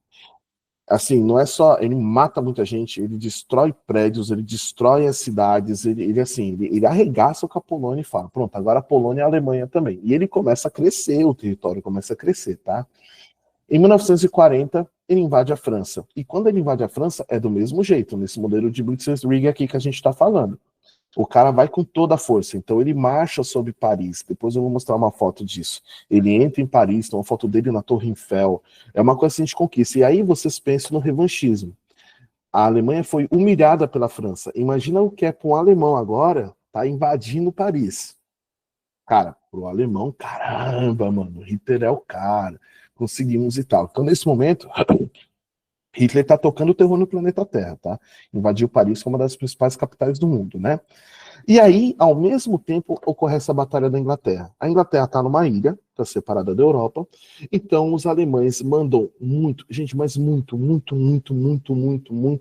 Assim, não é só, ele mata muita gente, ele destrói prédios, ele destrói as cidades, ele arregaça com a Polônia e fala, pronto, agora a Polônia e a Alemanha também. E ele começa a crescer, o território começa a crescer, tá? Em 1940, ele invade a França. E quando ele invade a França, é do mesmo jeito, nesse modelo de Blitzkrieg aqui que a gente está falando. O cara vai com toda a força. Então ele marcha sobre Paris. Depois eu vou mostrar uma foto disso. Ele entra em Paris, tem uma foto dele na Torre Eiffel. É uma coisa assim de conquista. E aí vocês pensam no revanchismo. A Alemanha foi humilhada pela França. Imagina o que é para um alemão agora tá invadindo Paris. Cara, pro alemão, caramba, mano, Hitler é o cara. Conseguimos e tal. Então nesse momento Hitler está tocando o terror no planeta Terra, tá? Invadiu Paris como uma das principais capitais do mundo, né? E aí, ao mesmo tempo, ocorre essa batalha da Inglaterra. A Inglaterra está numa ilha, está separada da Europa, então os alemães mandam muito, gente, mas muito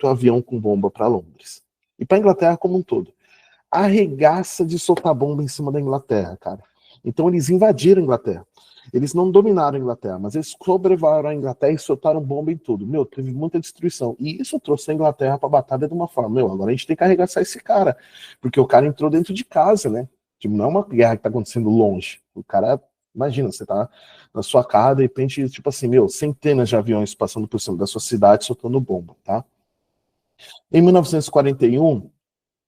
avião com bomba para Londres. E para a Inglaterra como um todo. Arregaça de soltar bomba em cima da Inglaterra, cara. Então eles invadiram a Inglaterra. Eles não dominaram a Inglaterra, mas eles sobrevoaram a Inglaterra e soltaram bomba em tudo. Meu, teve muita destruição. E isso trouxe a Inglaterra para a batalha de uma forma. Meu, agora a gente tem que arregaçar esse cara. Porque o cara entrou dentro de casa, né? Tipo, não é uma guerra que está acontecendo longe. O cara, imagina, você tá na sua casa, de repente, tipo assim, meu, centenas de aviões passando por cima da sua cidade soltando bomba, tá? Em 1941,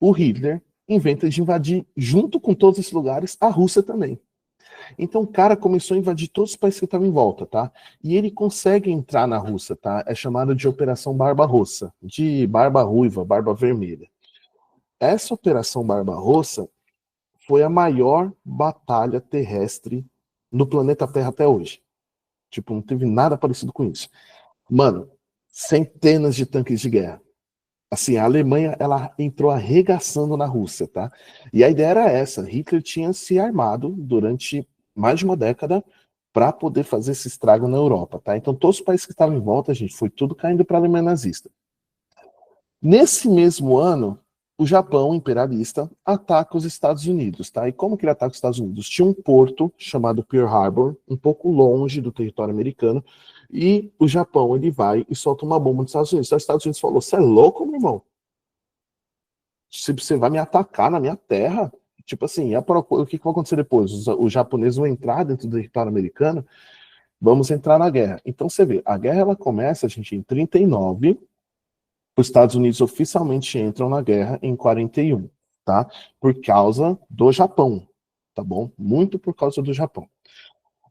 o Hitler inventa de invadir, junto com todos esses lugares, a Rússia também. Então o cara começou a invadir todos os países que estavam em volta, tá? E ele consegue entrar na Rússia, tá? É chamado de Operação Barbarossa, de barba ruiva, barba vermelha. Essa Operação Barbarossa foi a maior batalha terrestre no planeta Terra até hoje. Tipo, não teve nada parecido com isso. Mano, centenas de tanques de guerra. Assim, a Alemanha, ela entrou arregaçando na Rússia, tá? E a ideia era essa, Hitler tinha se armado durante mais de uma década para poder fazer esse estrago na Europa, tá? Então todos os países que estavam em volta, gente, foi tudo caindo para a Alemanha nazista. Nesse mesmo ano, o Japão imperialista ataca os Estados Unidos, tá? E como que ele ataca os Estados Unidos? Tinha um porto chamado Pearl Harbor, um pouco longe do território americano, e o Japão, ele vai e solta uma bomba nos Estados Unidos. Então, os Estados Unidos falou, você é louco, meu irmão? Se você vai me atacar na minha terra? Tipo assim, o que vai acontecer depois? Os japoneses vão entrar dentro do território americano, vamos entrar na guerra. Então, você vê, a guerra, ela começa, gente, em 39, os Estados Unidos oficialmente entram na guerra em 41, tá? Por causa do Japão, tá bom? Muito por causa do Japão.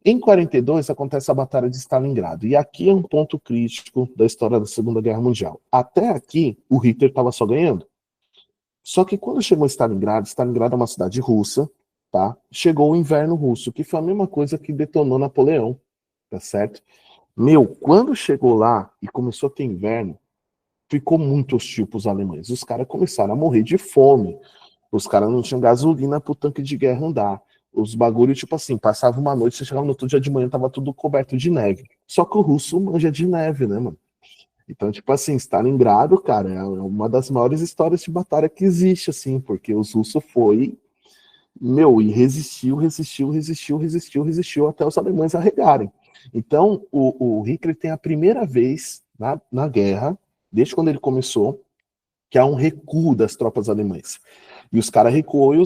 Em 42 acontece a Batalha de Stalingrado, e aqui é um ponto crítico da história da Segunda Guerra Mundial. Até aqui, o Hitler estava só ganhando. Só que quando chegou Stalingrado, Stalingrado é uma cidade russa, tá? Chegou o inverno russo, que foi a mesma coisa que detonou Napoleão, tá certo? Meu, quando chegou lá e começou a ter inverno, ficou muito hostil para os alemães. Os caras começaram a morrer de fome. Os caras não tinham gasolina para o tanque de guerra andar. Os bagulhos, tipo assim, passava uma noite, você chegava no outro dia de manhã, tava tudo coberto de neve. Só que o russo manja de neve, né, mano? Então, tipo assim, Stalingrado, cara, é uma das maiores histórias de batalha que existe, assim, porque os russos foi, meu, e resistiu até os alemães arregarem. Então, o Hitler tem a primeira vez na guerra, desde quando ele começou, que há um recuo das tropas alemãs. E os caras recuou e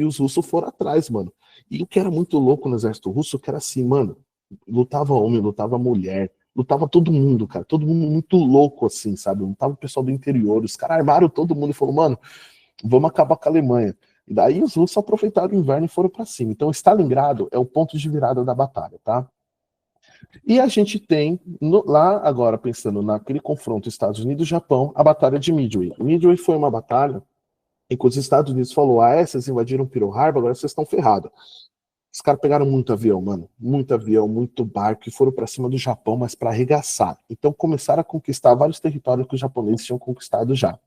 os russos foram atrás, mano. E o que era muito louco no exército russo, que era assim, mano, lutava homem, lutava mulher, lutava todo mundo, cara, todo mundo muito louco, assim, sabe? Lutava o pessoal do interior, os caras armaram todo mundo e falaram, mano, vamos acabar com a Alemanha. E daí os russos aproveitaram o inverno e foram para cima. Então, Stalingrado é o ponto de virada da batalha, tá? E a gente tem, lá agora, pensando naquele confronto Estados Unidos-Japão, a Batalha de Midway. Midway foi uma batalha em que os Estados Unidos falou, vocês invadiram Pearl Harbor, agora vocês estão ferrados. Os caras pegaram muito avião, mano. Muito avião, muito barco, e foram para cima do Japão, mas para arregaçar. Então começaram a conquistar vários territórios que os japoneses tinham conquistado já.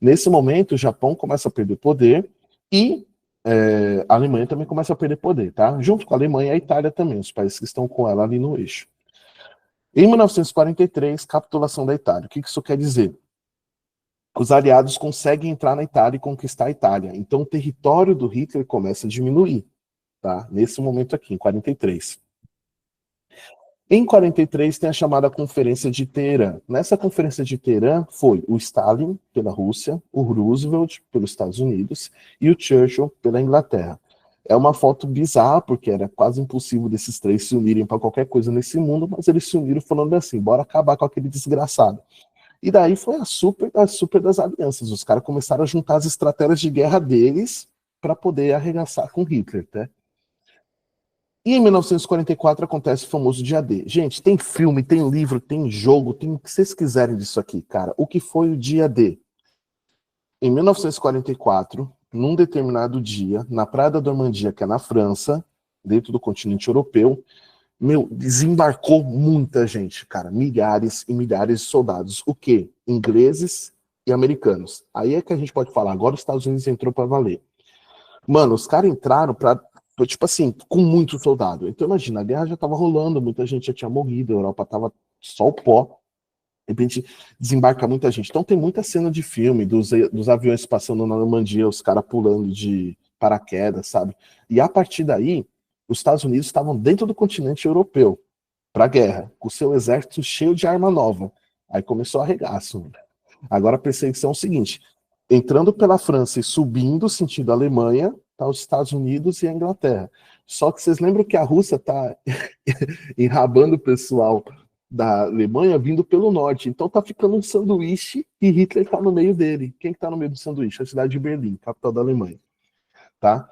Nesse momento, o Japão começa a perder poder e a Alemanha também começa a perder poder, tá? Junto com a Alemanha, a Itália também, os países que estão com ela ali no eixo. Em 1943, capitulação da Itália. O que isso quer dizer? Os aliados conseguem entrar na Itália e conquistar a Itália. Então o território do Hitler começa a diminuir, tá? Nesse momento aqui, em 43. Em 43 tem a chamada Conferência de Teherã. Nessa Conferência de Teherã foi o Stalin pela Rússia, o Roosevelt pelos Estados Unidos e o Churchill pela Inglaterra. É uma foto bizarra, porque era quase impossível desses três se unirem para qualquer coisa nesse mundo, mas eles se uniram falando assim, bora acabar com aquele desgraçado. E daí foi a super das alianças. Os caras começaram a juntar as estratégias de guerra deles para poder arregaçar com Hitler, né? E em 1944 acontece o famoso dia D. Gente, tem filme, tem livro, tem jogo, tem o que vocês quiserem disso aqui, cara. O que foi o dia D? Em 1944, num determinado dia, na Praia da Normandia, que é na França, dentro do continente europeu, desembarcou muita gente, cara. Milhares e milhares de soldados. O quê? Ingleses e americanos. Aí é que a gente pode falar, agora os Estados Unidos entrou para valer. Mano, os caras entraram para tipo assim, com muito soldado. Então imagina, a guerra já estava rolando, muita gente já tinha morrido, a Europa estava só o pó, de repente desembarca muita gente. Então tem muita cena de filme, dos aviões passando na Normandia, os caras pulando de paraquedas, sabe? E a partir daí, os Estados Unidos estavam dentro do continente europeu, para a guerra, com o seu exército cheio de arma nova. Aí começou a arregaço. Agora a perseguição é o seguinte, entrando pela França e subindo sentido Alemanha, tá os Estados Unidos e a Inglaterra. Só que vocês lembram que a Rússia tá enrabando o pessoal da Alemanha vindo pelo norte. Então tá ficando um sanduíche e Hitler tá no meio dele. Quem que tá no meio do sanduíche? A cidade de Berlim, capital da Alemanha. Tá?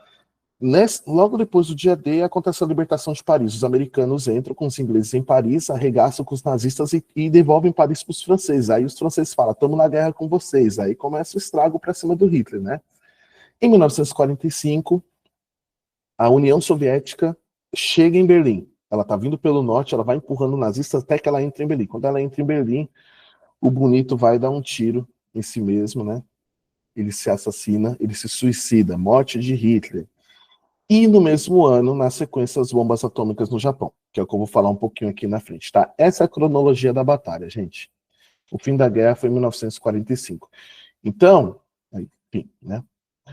Logo depois do dia D, acontece a libertação de Paris. Os americanos entram com os ingleses em Paris, arregaçam com os nazistas e devolvem Paris para os franceses. Aí os franceses falam, estamos na guerra com vocês. Aí começa o estrago para cima do Hitler, né? Em 1945, a União Soviética chega em Berlim. Ela está vindo pelo norte, ela vai empurrando nazistas até que ela entra em Berlim. Quando ela entra em Berlim, o bonito vai dar um tiro em si mesmo, né? Ele se assassina, ele se suicida. Morte de Hitler. E no mesmo ano, na sequência, as bombas atômicas no Japão, que é o que eu vou falar um pouquinho aqui na frente, tá? Essa é a cronologia da batalha, gente. O fim da guerra foi em 1945. Então, enfim, né?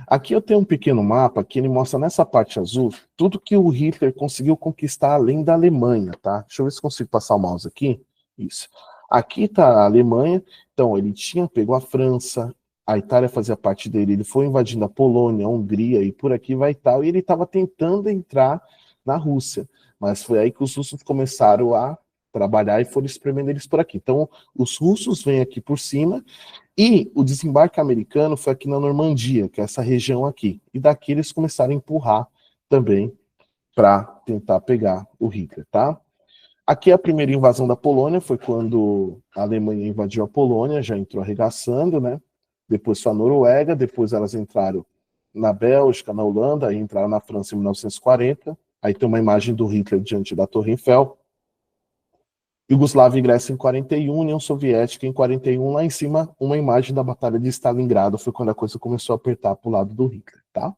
Aqui eu tenho um pequeno mapa que ele mostra nessa parte azul tudo que o Hitler conseguiu conquistar além da Alemanha, tá? Deixa eu ver se consigo passar o mouse aqui. Isso. Aqui tá a Alemanha, então ele pegou a França, a Itália fazia parte dele, ele foi invadindo a Polônia, a Hungria e por aqui vai tal, e ele estava tentando entrar na Rússia, mas foi aí que os russos começaram a trabalhar e foram espremendo eles por aqui. Então, os russos vêm aqui por cima e o desembarque americano foi aqui na Normandia, que é essa região aqui. E daqui eles começaram a empurrar também para tentar pegar o Hitler, tá? Aqui a primeira invasão da Polônia foi quando a Alemanha invadiu a Polônia, já entrou arregaçando, né? Depois foi a Noruega, depois elas entraram na Bélgica, na Holanda, aí entraram na França em 1940. Aí tem uma imagem do Hitler diante da Torre Eiffel. Iugoslávia e Grécia em 41, União Soviética em 41, lá em cima, uma imagem da Batalha de Stalingrado, foi quando a coisa começou a apertar para o lado do Hitler, tá?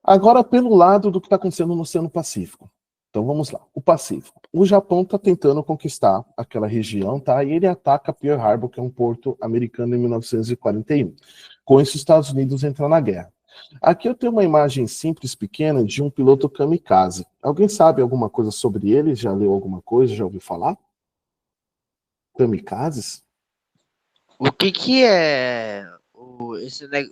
Agora, pelo lado do que está acontecendo no Oceano Pacífico. Então vamos lá, o Pacífico. O Japão está tentando conquistar aquela região, tá? E ele ataca Pearl Harbor, que é um porto americano, em 1941. Com isso, os Estados Unidos entram na guerra. Aqui eu tenho uma imagem simples, pequena, de um piloto kamikaze. Alguém sabe alguma coisa sobre ele? Já leu alguma coisa? Já ouviu falar? Kamikazes? O que é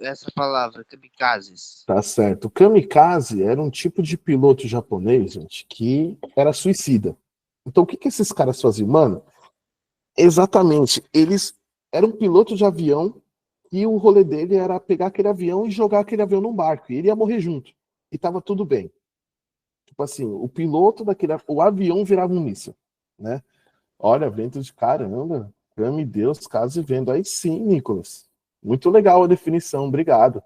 essa palavra, kamikazes? Tá certo. O kamikaze era um tipo de piloto japonês, gente, que era suicida. Então o que esses caras faziam? Mano, exatamente, eles eram pilotos de avião e o rolê dele era pegar aquele avião e jogar aquele avião num barco. E ele ia morrer junto. E tava tudo bem. Tipo assim, o piloto o avião virava um míssil, né? Olha, vento de caramba, ame Deus, caso e vendo. Aí sim, Nicolas. Muito legal a definição, obrigado.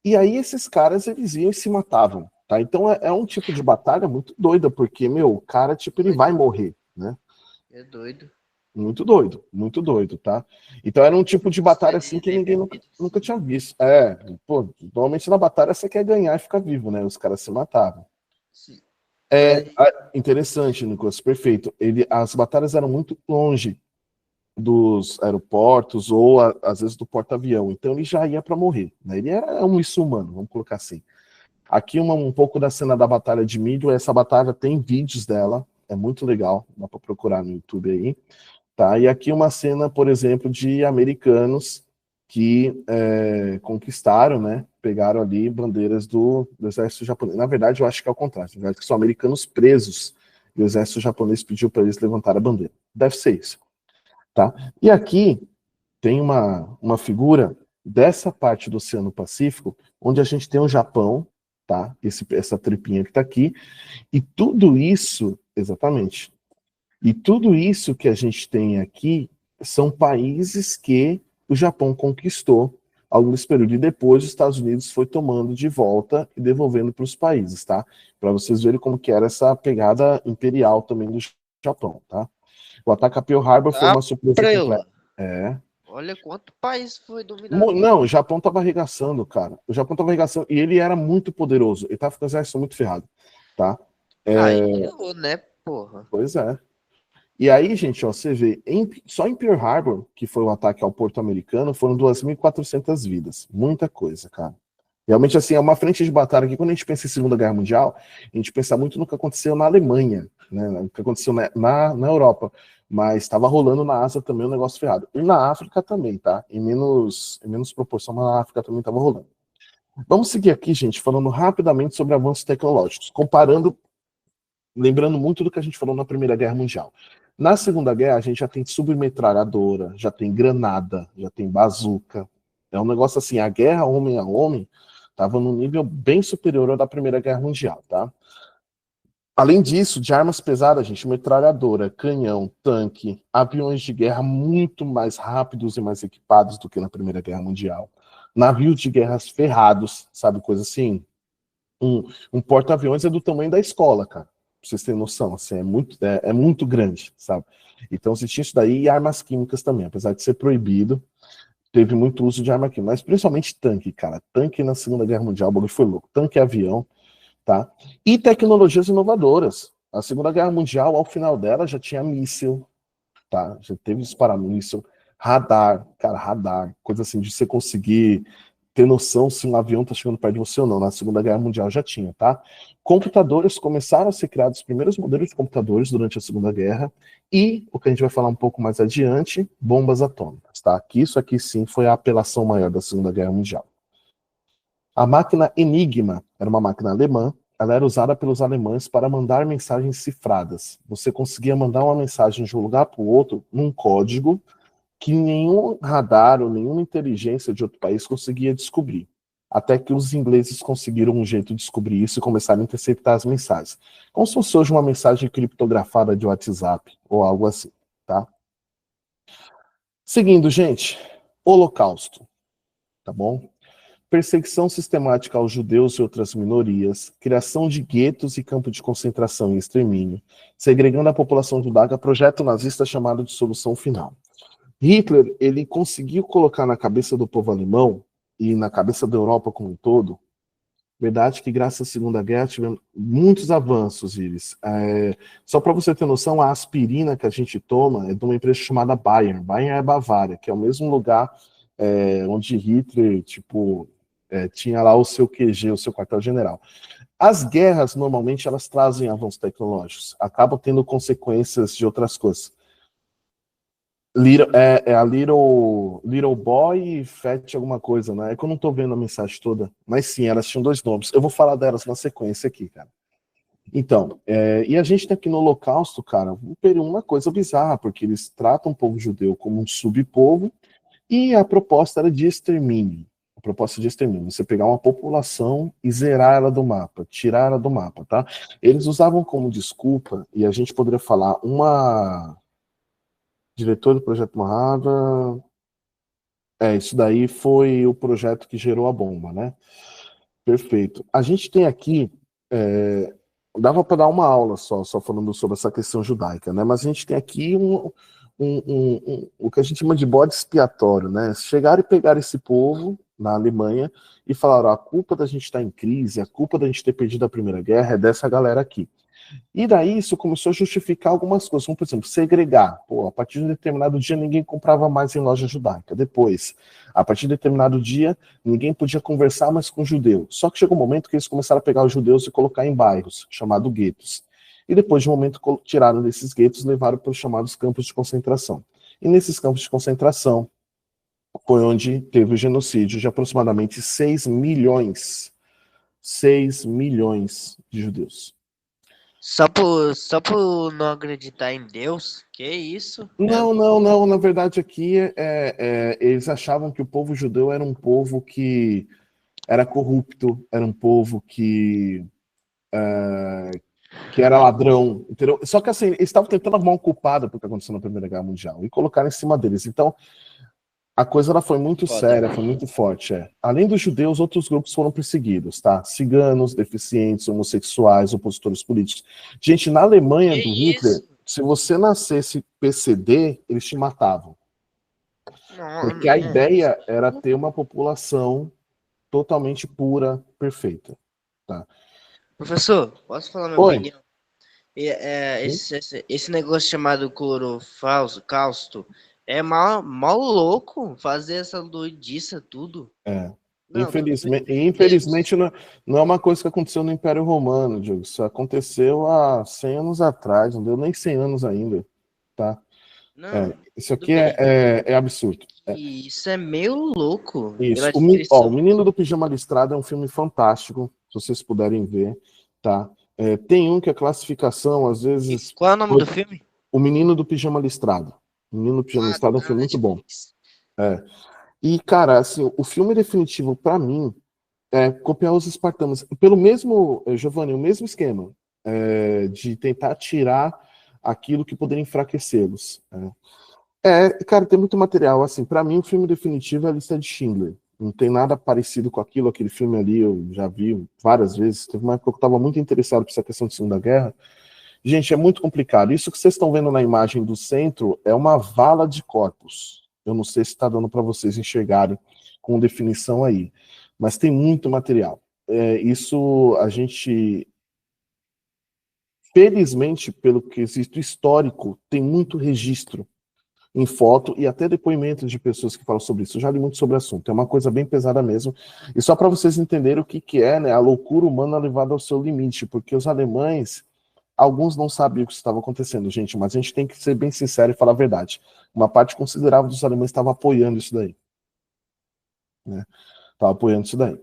E aí esses caras, eles iam e se matavam, tá? Então é um tipo de batalha muito doida, porque, meu, o cara, tipo, ele vai morrer, né? É doido. Muito doido, tá? Então era um tipo de batalha assim que ninguém nunca tinha visto. Pô, normalmente na batalha você quer ganhar e ficar vivo, né? Os caras se matavam. Sim. Interessante, Nicolas, perfeito. As batalhas eram muito longe dos aeroportos ou às vezes do porta-avião, então ele já ia para morrer, né? Ele era um muçulmano, vamos colocar assim. Aqui um pouco da cena da batalha de Midway, essa batalha tem vídeos dela, é muito legal, dá para procurar no YouTube aí, tá? E aqui uma cena, por exemplo, de americanos que conquistaram, né? Pegaram ali bandeiras do exército japonês. Na verdade, eu acho que é o contrário, na verdade, que são americanos presos e o exército japonês pediu para eles levantar a bandeira. Deve ser isso. Tá? E aqui tem uma figura dessa parte do Oceano Pacífico, onde a gente tem o Japão, tá? Essa tripinha que está aqui, e tudo isso, exatamente, e tudo isso que a gente tem aqui são países que o Japão conquistou ao longo desse período, e depois os Estados Unidos foi tomando de volta e devolvendo para os países, tá? Para vocês verem como que era essa pegada imperial também do Japão, tá? O ataque a Pearl Harbor foi uma surpresa completa. Olha quanto país foi dominado. Não, o Japão tava arregaçando, cara. O Japão tava arregaçando e ele era muito poderoso. Ele tava com o exército muito ferrado, tá? Aí errou, né, porra? Pois é. E aí, gente, ó, você vê, só em Pearl Harbor, que foi o ataque ao porto americano, foram 2.400 vidas. Muita coisa, cara. Realmente, assim, é uma frente de batalha que, quando a gente pensa em Segunda Guerra Mundial, a gente pensa muito no que aconteceu na Alemanha, né, no que aconteceu na Europa. Mas estava rolando na Ásia também um negócio ferrado. E na África também, tá? Em menos proporção, mas na África também estava rolando. Vamos seguir aqui, gente, falando rapidamente sobre avanços tecnológicos, comparando, lembrando muito do que a gente falou na Primeira Guerra Mundial. Na Segunda Guerra, a gente já tem submetralhadora, já tem granada, já tem bazuca. É um negócio assim, a guerra homem a homem estava num nível bem superior ao da Primeira Guerra Mundial, tá? Além disso, de armas pesadas, gente, metralhadora, canhão, tanque, aviões de guerra muito mais rápidos e mais equipados do que na Primeira Guerra Mundial. Navios de guerras ferrados, sabe, coisa assim. Um porta-aviões é do tamanho da escola, cara. Pra vocês terem noção, assim, é muito grande, sabe? Então, você tinha isso daí e armas químicas também, apesar de ser proibido, teve muito uso de arma química, mas principalmente tanque, cara. Tanque na Segunda Guerra Mundial, o bagulho foi louco. Tanque e avião, tá? E tecnologias inovadoras. A Segunda Guerra Mundial, ao final dela, já tinha míssil, tá? Já teve disparar míssil, radar, cara, radar, coisa assim de você conseguir ter noção se um avião tá chegando perto de você ou não. Na Segunda Guerra Mundial já tinha, tá? Computadores começaram a ser criados, os primeiros modelos de computadores durante a Segunda Guerra, e, o que a gente vai falar um pouco mais adiante, bombas atômicas, tá? Que isso aqui sim foi a apelação maior da Segunda Guerra Mundial. A máquina Enigma era uma máquina alemã. Ela era usada pelos alemães para mandar mensagens cifradas. Você conseguia mandar uma mensagem de um lugar para o outro num código que nenhum radar ou nenhuma inteligência de outro país conseguia descobrir. Até que os ingleses conseguiram um jeito de descobrir isso e começaram a interceptar as mensagens. Como se fosse hoje uma mensagem criptografada de WhatsApp ou algo assim, tá? Seguindo, gente, Holocausto, tá bom? Perseguição sistemática aos judeus e outras minorias, criação de guetos e campos de concentração e extermínio, segregando a população judaica, projeto nazista chamado de solução final. Hitler, ele conseguiu colocar na cabeça do povo alemão e na cabeça da Europa como um todo, verdade que graças à Segunda Guerra tivemos muitos avanços, Iris. Só para você ter noção, a aspirina que a gente toma é de uma empresa chamada Bayern. Bayern é Bavária, que é o mesmo lugar onde Hitler, tipo, tinha lá o seu QG, o seu quartel-general. As guerras, normalmente, elas trazem avanços tecnológicos, acabam tendo consequências de outras coisas. A Little Boy e Fat alguma coisa, né? É que eu não tô vendo a mensagem toda, mas sim, elas tinham dois nomes. Eu vou falar delas na sequência aqui, cara. Então, e a gente tem aqui no Holocausto, cara, uma coisa bizarra, porque eles tratam o povo judeu como um subpovo, e a proposta era de extermínio. A proposta de extermínio, você pegar uma população e zerar ela do mapa, tirar ela do mapa, tá? Eles usavam como desculpa, e a gente poderia falar, uma diretor do Projeto Manhattan, isso daí foi o projeto que gerou a bomba, né? Perfeito. A gente tem aqui, dava para dar uma aula só falando sobre essa questão judaica, né? Mas a gente tem aqui o que a gente chama de bode expiatório, né? Chegaram e pegaram esse povo na Alemanha e falaram: a culpa da gente estar em crise, a culpa da gente ter perdido a Primeira Guerra é dessa galera aqui. E daí isso começou a justificar algumas coisas, como por exemplo, segregar. Pô, a partir de um determinado dia ninguém comprava mais em loja judaica. Depois, a partir de determinado dia, ninguém podia conversar mais com judeu. Só que chegou um momento que eles começaram a pegar os judeus e colocar em bairros, chamados guetos. E depois de um momento tiraram desses guetos e levaram para os chamados campos de concentração. E nesses campos de concentração foi onde teve o genocídio de aproximadamente 6 milhões de judeus. Só por não acreditar em Deus? Que isso? Não. Na verdade, aqui eles achavam que o povo judeu era um povo que era corrupto, era um povo que era ladrão, entendeu? Só que assim, eles estavam tentando arrumar um culpado porque aconteceu na Primeira Guerra Mundial e colocaram em cima deles. Então, a coisa ela foi muito séria, foi muito forte. Além dos judeus, outros grupos foram perseguidos, tá? Ciganos, deficientes, homossexuais, opositores políticos. Gente, na Alemanha do Hitler, se você nascesse PCD, eles te matavam. Porque a ideia era ter uma população totalmente pura, perfeita. Tá? Professor, posso falar minha opinião? Esse negócio chamado clorofausto é mal louco fazer essa doidiça tudo. Não, infelizmente não é uma coisa que aconteceu no Império Romano, Diogo. Isso aconteceu há 100 anos atrás, não deu nem 100 anos ainda, tá? Isso aqui é absurdo. Isso é meio louco. Isso. O Menino do Pijama Listrado é um filme fantástico, se vocês puderem ver, tá? Tem um que a classificação, às vezes... Qual é o nome do filme? O Menino do Pijama Listrado. O Menino do Pijama Listrado é um filme muito bom. E, cara, assim, o filme definitivo, pra mim, é copiar os espartanos. Pelo mesmo, Giovanni, o mesmo esquema de tentar tirar aquilo que poderia enfraquecê-los. Cara, tem muito material. Assim, pra mim, o filme definitivo é a Lista de Schindler. Não tem nada parecido com aquilo. Aquele filme ali eu já vi várias vezes. Teve uma época que eu estava muito interessado por essa questão de Segunda Guerra. Gente, é muito complicado. Isso que vocês estão vendo na imagem do centro é uma vala de corpos. Eu não sei se está dando para vocês enxergarem com definição aí. Mas tem muito material. Isso a gente... Felizmente, pelo que existe histórico, tem muito registro em foto e até depoimentos de pessoas que falam sobre isso. Eu já li muito sobre o assunto. É uma coisa bem pesada mesmo. E só para vocês entenderem o que é, né, a loucura humana levada ao seu limite, porque os alemães, alguns não sabiam o que estava acontecendo, gente, mas a gente tem que ser bem sincero e falar a verdade. Uma parte considerável dos alemães estava apoiando isso daí. Estava apoiando isso daí.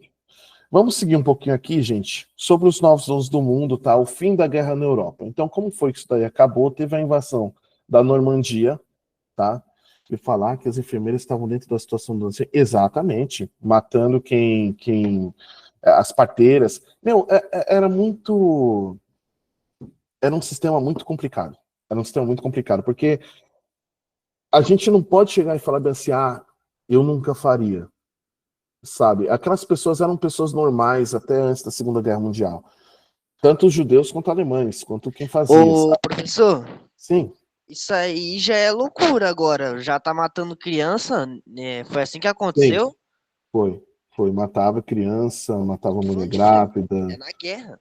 Vamos seguir um pouquinho aqui, gente, sobre os novos donos do mundo, tá? O fim da guerra na Europa. Então, como foi que isso daí acabou? Teve a invasão da Normandia, tá? E falar que as enfermeiras estavam dentro da situação do... Exatamente, matando as parteiras. Era um sistema muito complicado. Era um sistema muito complicado, porque a gente não pode chegar e falar assim, eu nunca faria. Sabe? Aquelas pessoas eram pessoas normais até antes da Segunda Guerra Mundial. Tanto os judeus quanto alemães, quanto quem fazia. Professor? Sim. Isso aí já é loucura agora. Já tá matando criança? Foi assim que aconteceu? Sim. Foi. Matava criança, matava mulher grávida. É na guerra.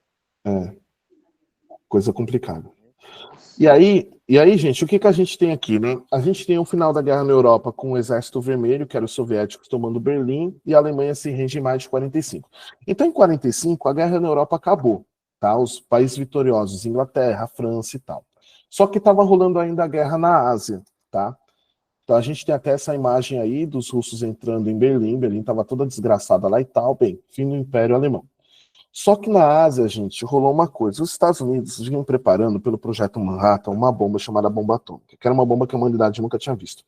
Coisa complicada. E aí, gente, o que a gente tem aqui, né? A gente tem o final da guerra na Europa com o Exército Vermelho, que era os soviéticos tomando Berlim, e a Alemanha se rende em maio de 45. Então, em 45, a guerra na Europa acabou, tá? Os países vitoriosos, Inglaterra, França e tal. Só que estava rolando ainda a guerra na Ásia, tá? Então a gente tem até essa imagem aí dos russos entrando em Berlim. Berlim estava toda desgraçada lá e tal, bem, fim do Império Alemão. Só que na Ásia, gente, rolou uma coisa. Os Estados Unidos vinham preparando pelo Projeto Manhattan uma bomba chamada bomba atômica, que era uma bomba que a humanidade nunca tinha visto.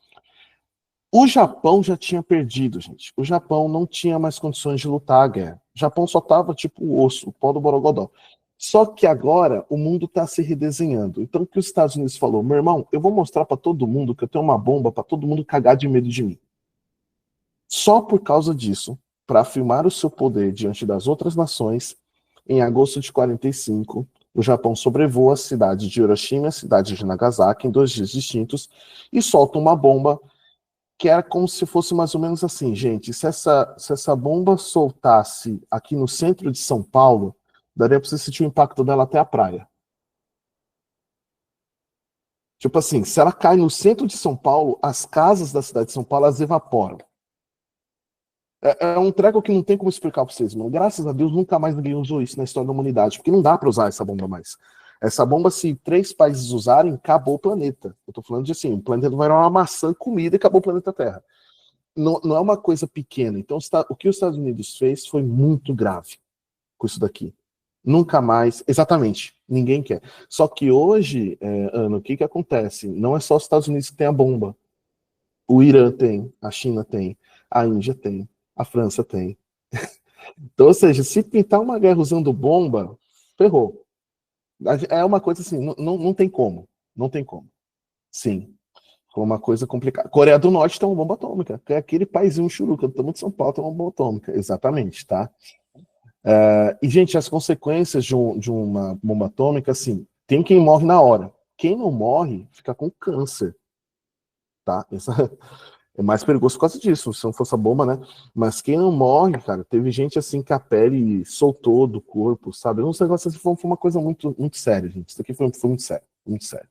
O Japão já tinha perdido, gente. O Japão não tinha mais condições de lutar a guerra. O Japão só estava tipo o osso, o pó do borogodó. Só que agora o mundo está se redesenhando. Então o que os Estados Unidos falou? Meu irmão, eu vou mostrar para todo mundo que eu tenho uma bomba para todo mundo cagar de medo de mim. Só por causa disso, para afirmar o seu poder diante das outras nações, em agosto de 45, o Japão sobrevoa a cidade de Hiroshima e a cidade de Nagasaki em 2 dias distintos e solta uma bomba que era como se fosse mais ou menos assim, gente, se essa bomba soltasse aqui no centro de São Paulo, daria para você sentir o impacto dela até a praia. Tipo assim, se ela cai no centro de São Paulo, as casas da cidade de São Paulo, elas evaporam. É um treco que não tem como explicar para vocês, mano. Graças a Deus, nunca mais ninguém usou isso na história da humanidade, porque não dá para usar essa bomba mais. Essa bomba, se 3 países usarem, acabou o planeta. Eu tô falando de assim, o planeta vai virar uma maçã comida e acabou o planeta Terra. Não é uma coisa pequena. Então, o que os Estados Unidos fez foi muito grave com isso daqui. Nunca mais, exatamente, ninguém quer. Só que hoje, Ana, o que acontece? Não é só os Estados Unidos que tem a bomba. O Irã tem, a China tem, a Índia tem, a França tem. Então, ou seja, se pintar uma guerra usando bomba, ferrou. É uma coisa assim, não tem como. Não tem como. Sim. Foi uma coisa complicada. Coreia do Norte tem uma bomba atômica, que é aquele paizinho churuca do tamanho de São Paulo tem uma bomba atômica. Exatamente, tá? E, gente, as consequências de uma bomba atômica, assim, tem quem morre na hora. Quem não morre, fica com câncer. Tá? É mais perigoso por causa disso, se não fosse a bomba, né? Mas quem não morre, cara, teve gente assim que a pele soltou do corpo, sabe? Um negócio assim, foi uma coisa muito, muito séria, gente. Isso aqui foi muito sério, muito sério.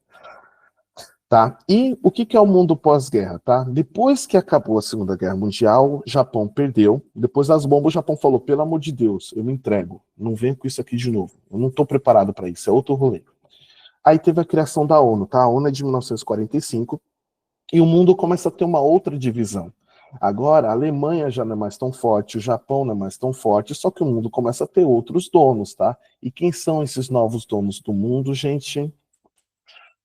Tá? E o que é o mundo pós-guerra, tá? Depois que acabou a Segunda Guerra Mundial, o Japão perdeu. Depois das bombas, o Japão falou: pelo amor de Deus, eu me entrego. Não venho com isso aqui de novo. Eu não estou preparado para isso. É outro rolê. Aí teve a criação da ONU, tá? A ONU é de 1945 e o mundo começa a ter uma outra divisão. Agora, a Alemanha já não é mais tão forte, o Japão não é mais tão forte, só que o mundo começa a ter outros donos, tá? E quem são esses novos donos do mundo, gente?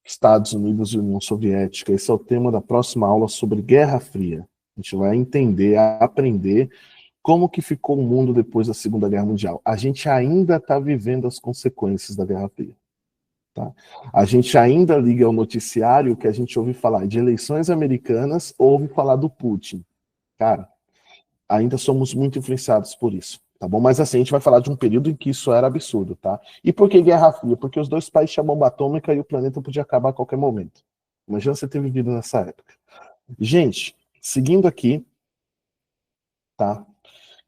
Estados Unidos e União Soviética. Esse é o tema da próxima aula sobre Guerra Fria. A gente vai entender, aprender como que ficou o mundo depois da Segunda Guerra Mundial. A gente ainda está vivendo as consequências da Guerra Fria. Tá? A gente ainda liga ao noticiário que a gente ouve falar de eleições americanas, ouve falar do Putin. Cara, ainda somos muito influenciados por isso. Tá bom? Mas assim, a gente vai falar de um período em que isso era absurdo, tá? E por que Guerra Fria? Porque os dois países tinham bomba atômica e o planeta podia acabar a qualquer momento. Imagina você ter vivido nessa época. Gente, seguindo aqui, tá?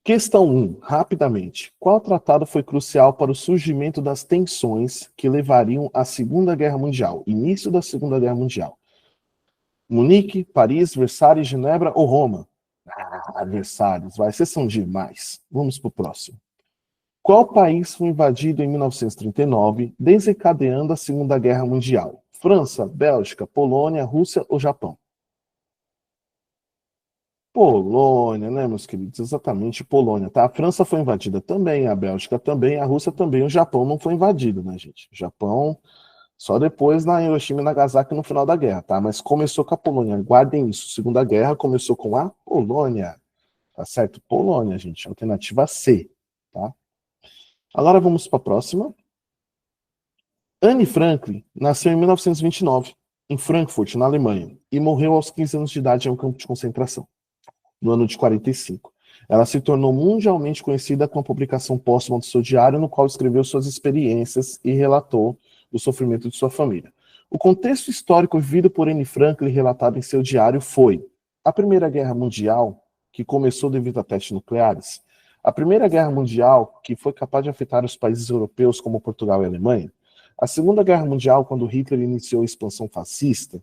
Questão 1, rapidamente. Qual tratado foi crucial para o surgimento das tensões que levariam à Segunda Guerra Mundial? Início da Segunda Guerra Mundial. Munique, Paris, Versalhes, Genebra ou Roma? Versalhes, vai, vocês são demais. Vamos para o próximo. Qual país foi invadido em 1939, desencadeando a Segunda Guerra Mundial? França, Bélgica, Polônia, Rússia ou Japão? Polônia, né, meus queridos? Exatamente, Polônia, tá? A França foi invadida também, a Bélgica também, a Rússia também, o Japão não foi invadido, né, gente? O Japão só depois na Hiroshima e Nagasaki no final da guerra, tá? Mas começou com a Polônia, guardem isso. Segunda Guerra começou com a Polônia, tá certo? Polônia, gente, alternativa C, tá? Agora vamos para a próxima. Anne Frank nasceu em 1929, em Frankfurt, na Alemanha, e morreu aos 15 anos de idade em um campo de concentração, no ano de 45. Ela se tornou mundialmente conhecida com a publicação póstuma do seu diário, no qual escreveu suas experiências e relatou o sofrimento de sua família. O contexto histórico vivido por Anne Frank e relatado em seu diário foi a Primeira Guerra Mundial, que começou devido a testes nucleares, a Primeira Guerra Mundial, que foi capaz de afetar os países europeus como Portugal e Alemanha, a Segunda Guerra Mundial, quando Hitler iniciou a expansão fascista,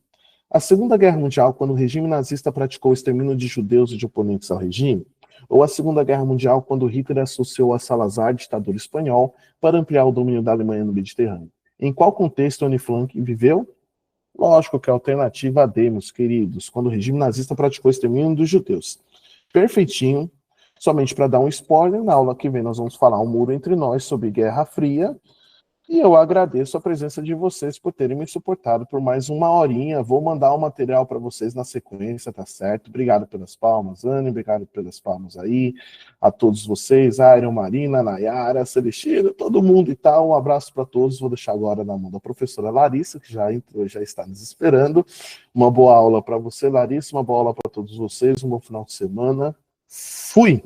a Segunda Guerra Mundial, quando o regime nazista praticou o extermínio de judeus e de oponentes ao regime, ou a Segunda Guerra Mundial, quando Hitler associou a Salazar, ditador espanhol, para ampliar o domínio da Alemanha no Mediterrâneo. Em qual contexto Anne Frank viveu? Lógico que é a alternativa a D, meus queridos, quando o regime nazista praticou o extermínio dos judeus. Perfeitinho. Somente para dar um spoiler, na aula que vem nós vamos falar um muro entre nós sobre Guerra Fria, E eu agradeço a presença de vocês por terem me suportado por mais uma horinha. Vou mandar o material para vocês na sequência, tá certo? Obrigado pelas palmas, Anne, obrigado pelas palmas aí, a todos vocês, Iron, Marina, Nayara, Celestina, todo mundo e tal. Um abraço para todos. Vou deixar agora na mão da professora Larissa, que já entrou, já está nos esperando. Uma boa aula para você, Larissa, uma boa aula para todos vocês, um bom final de semana. Fui!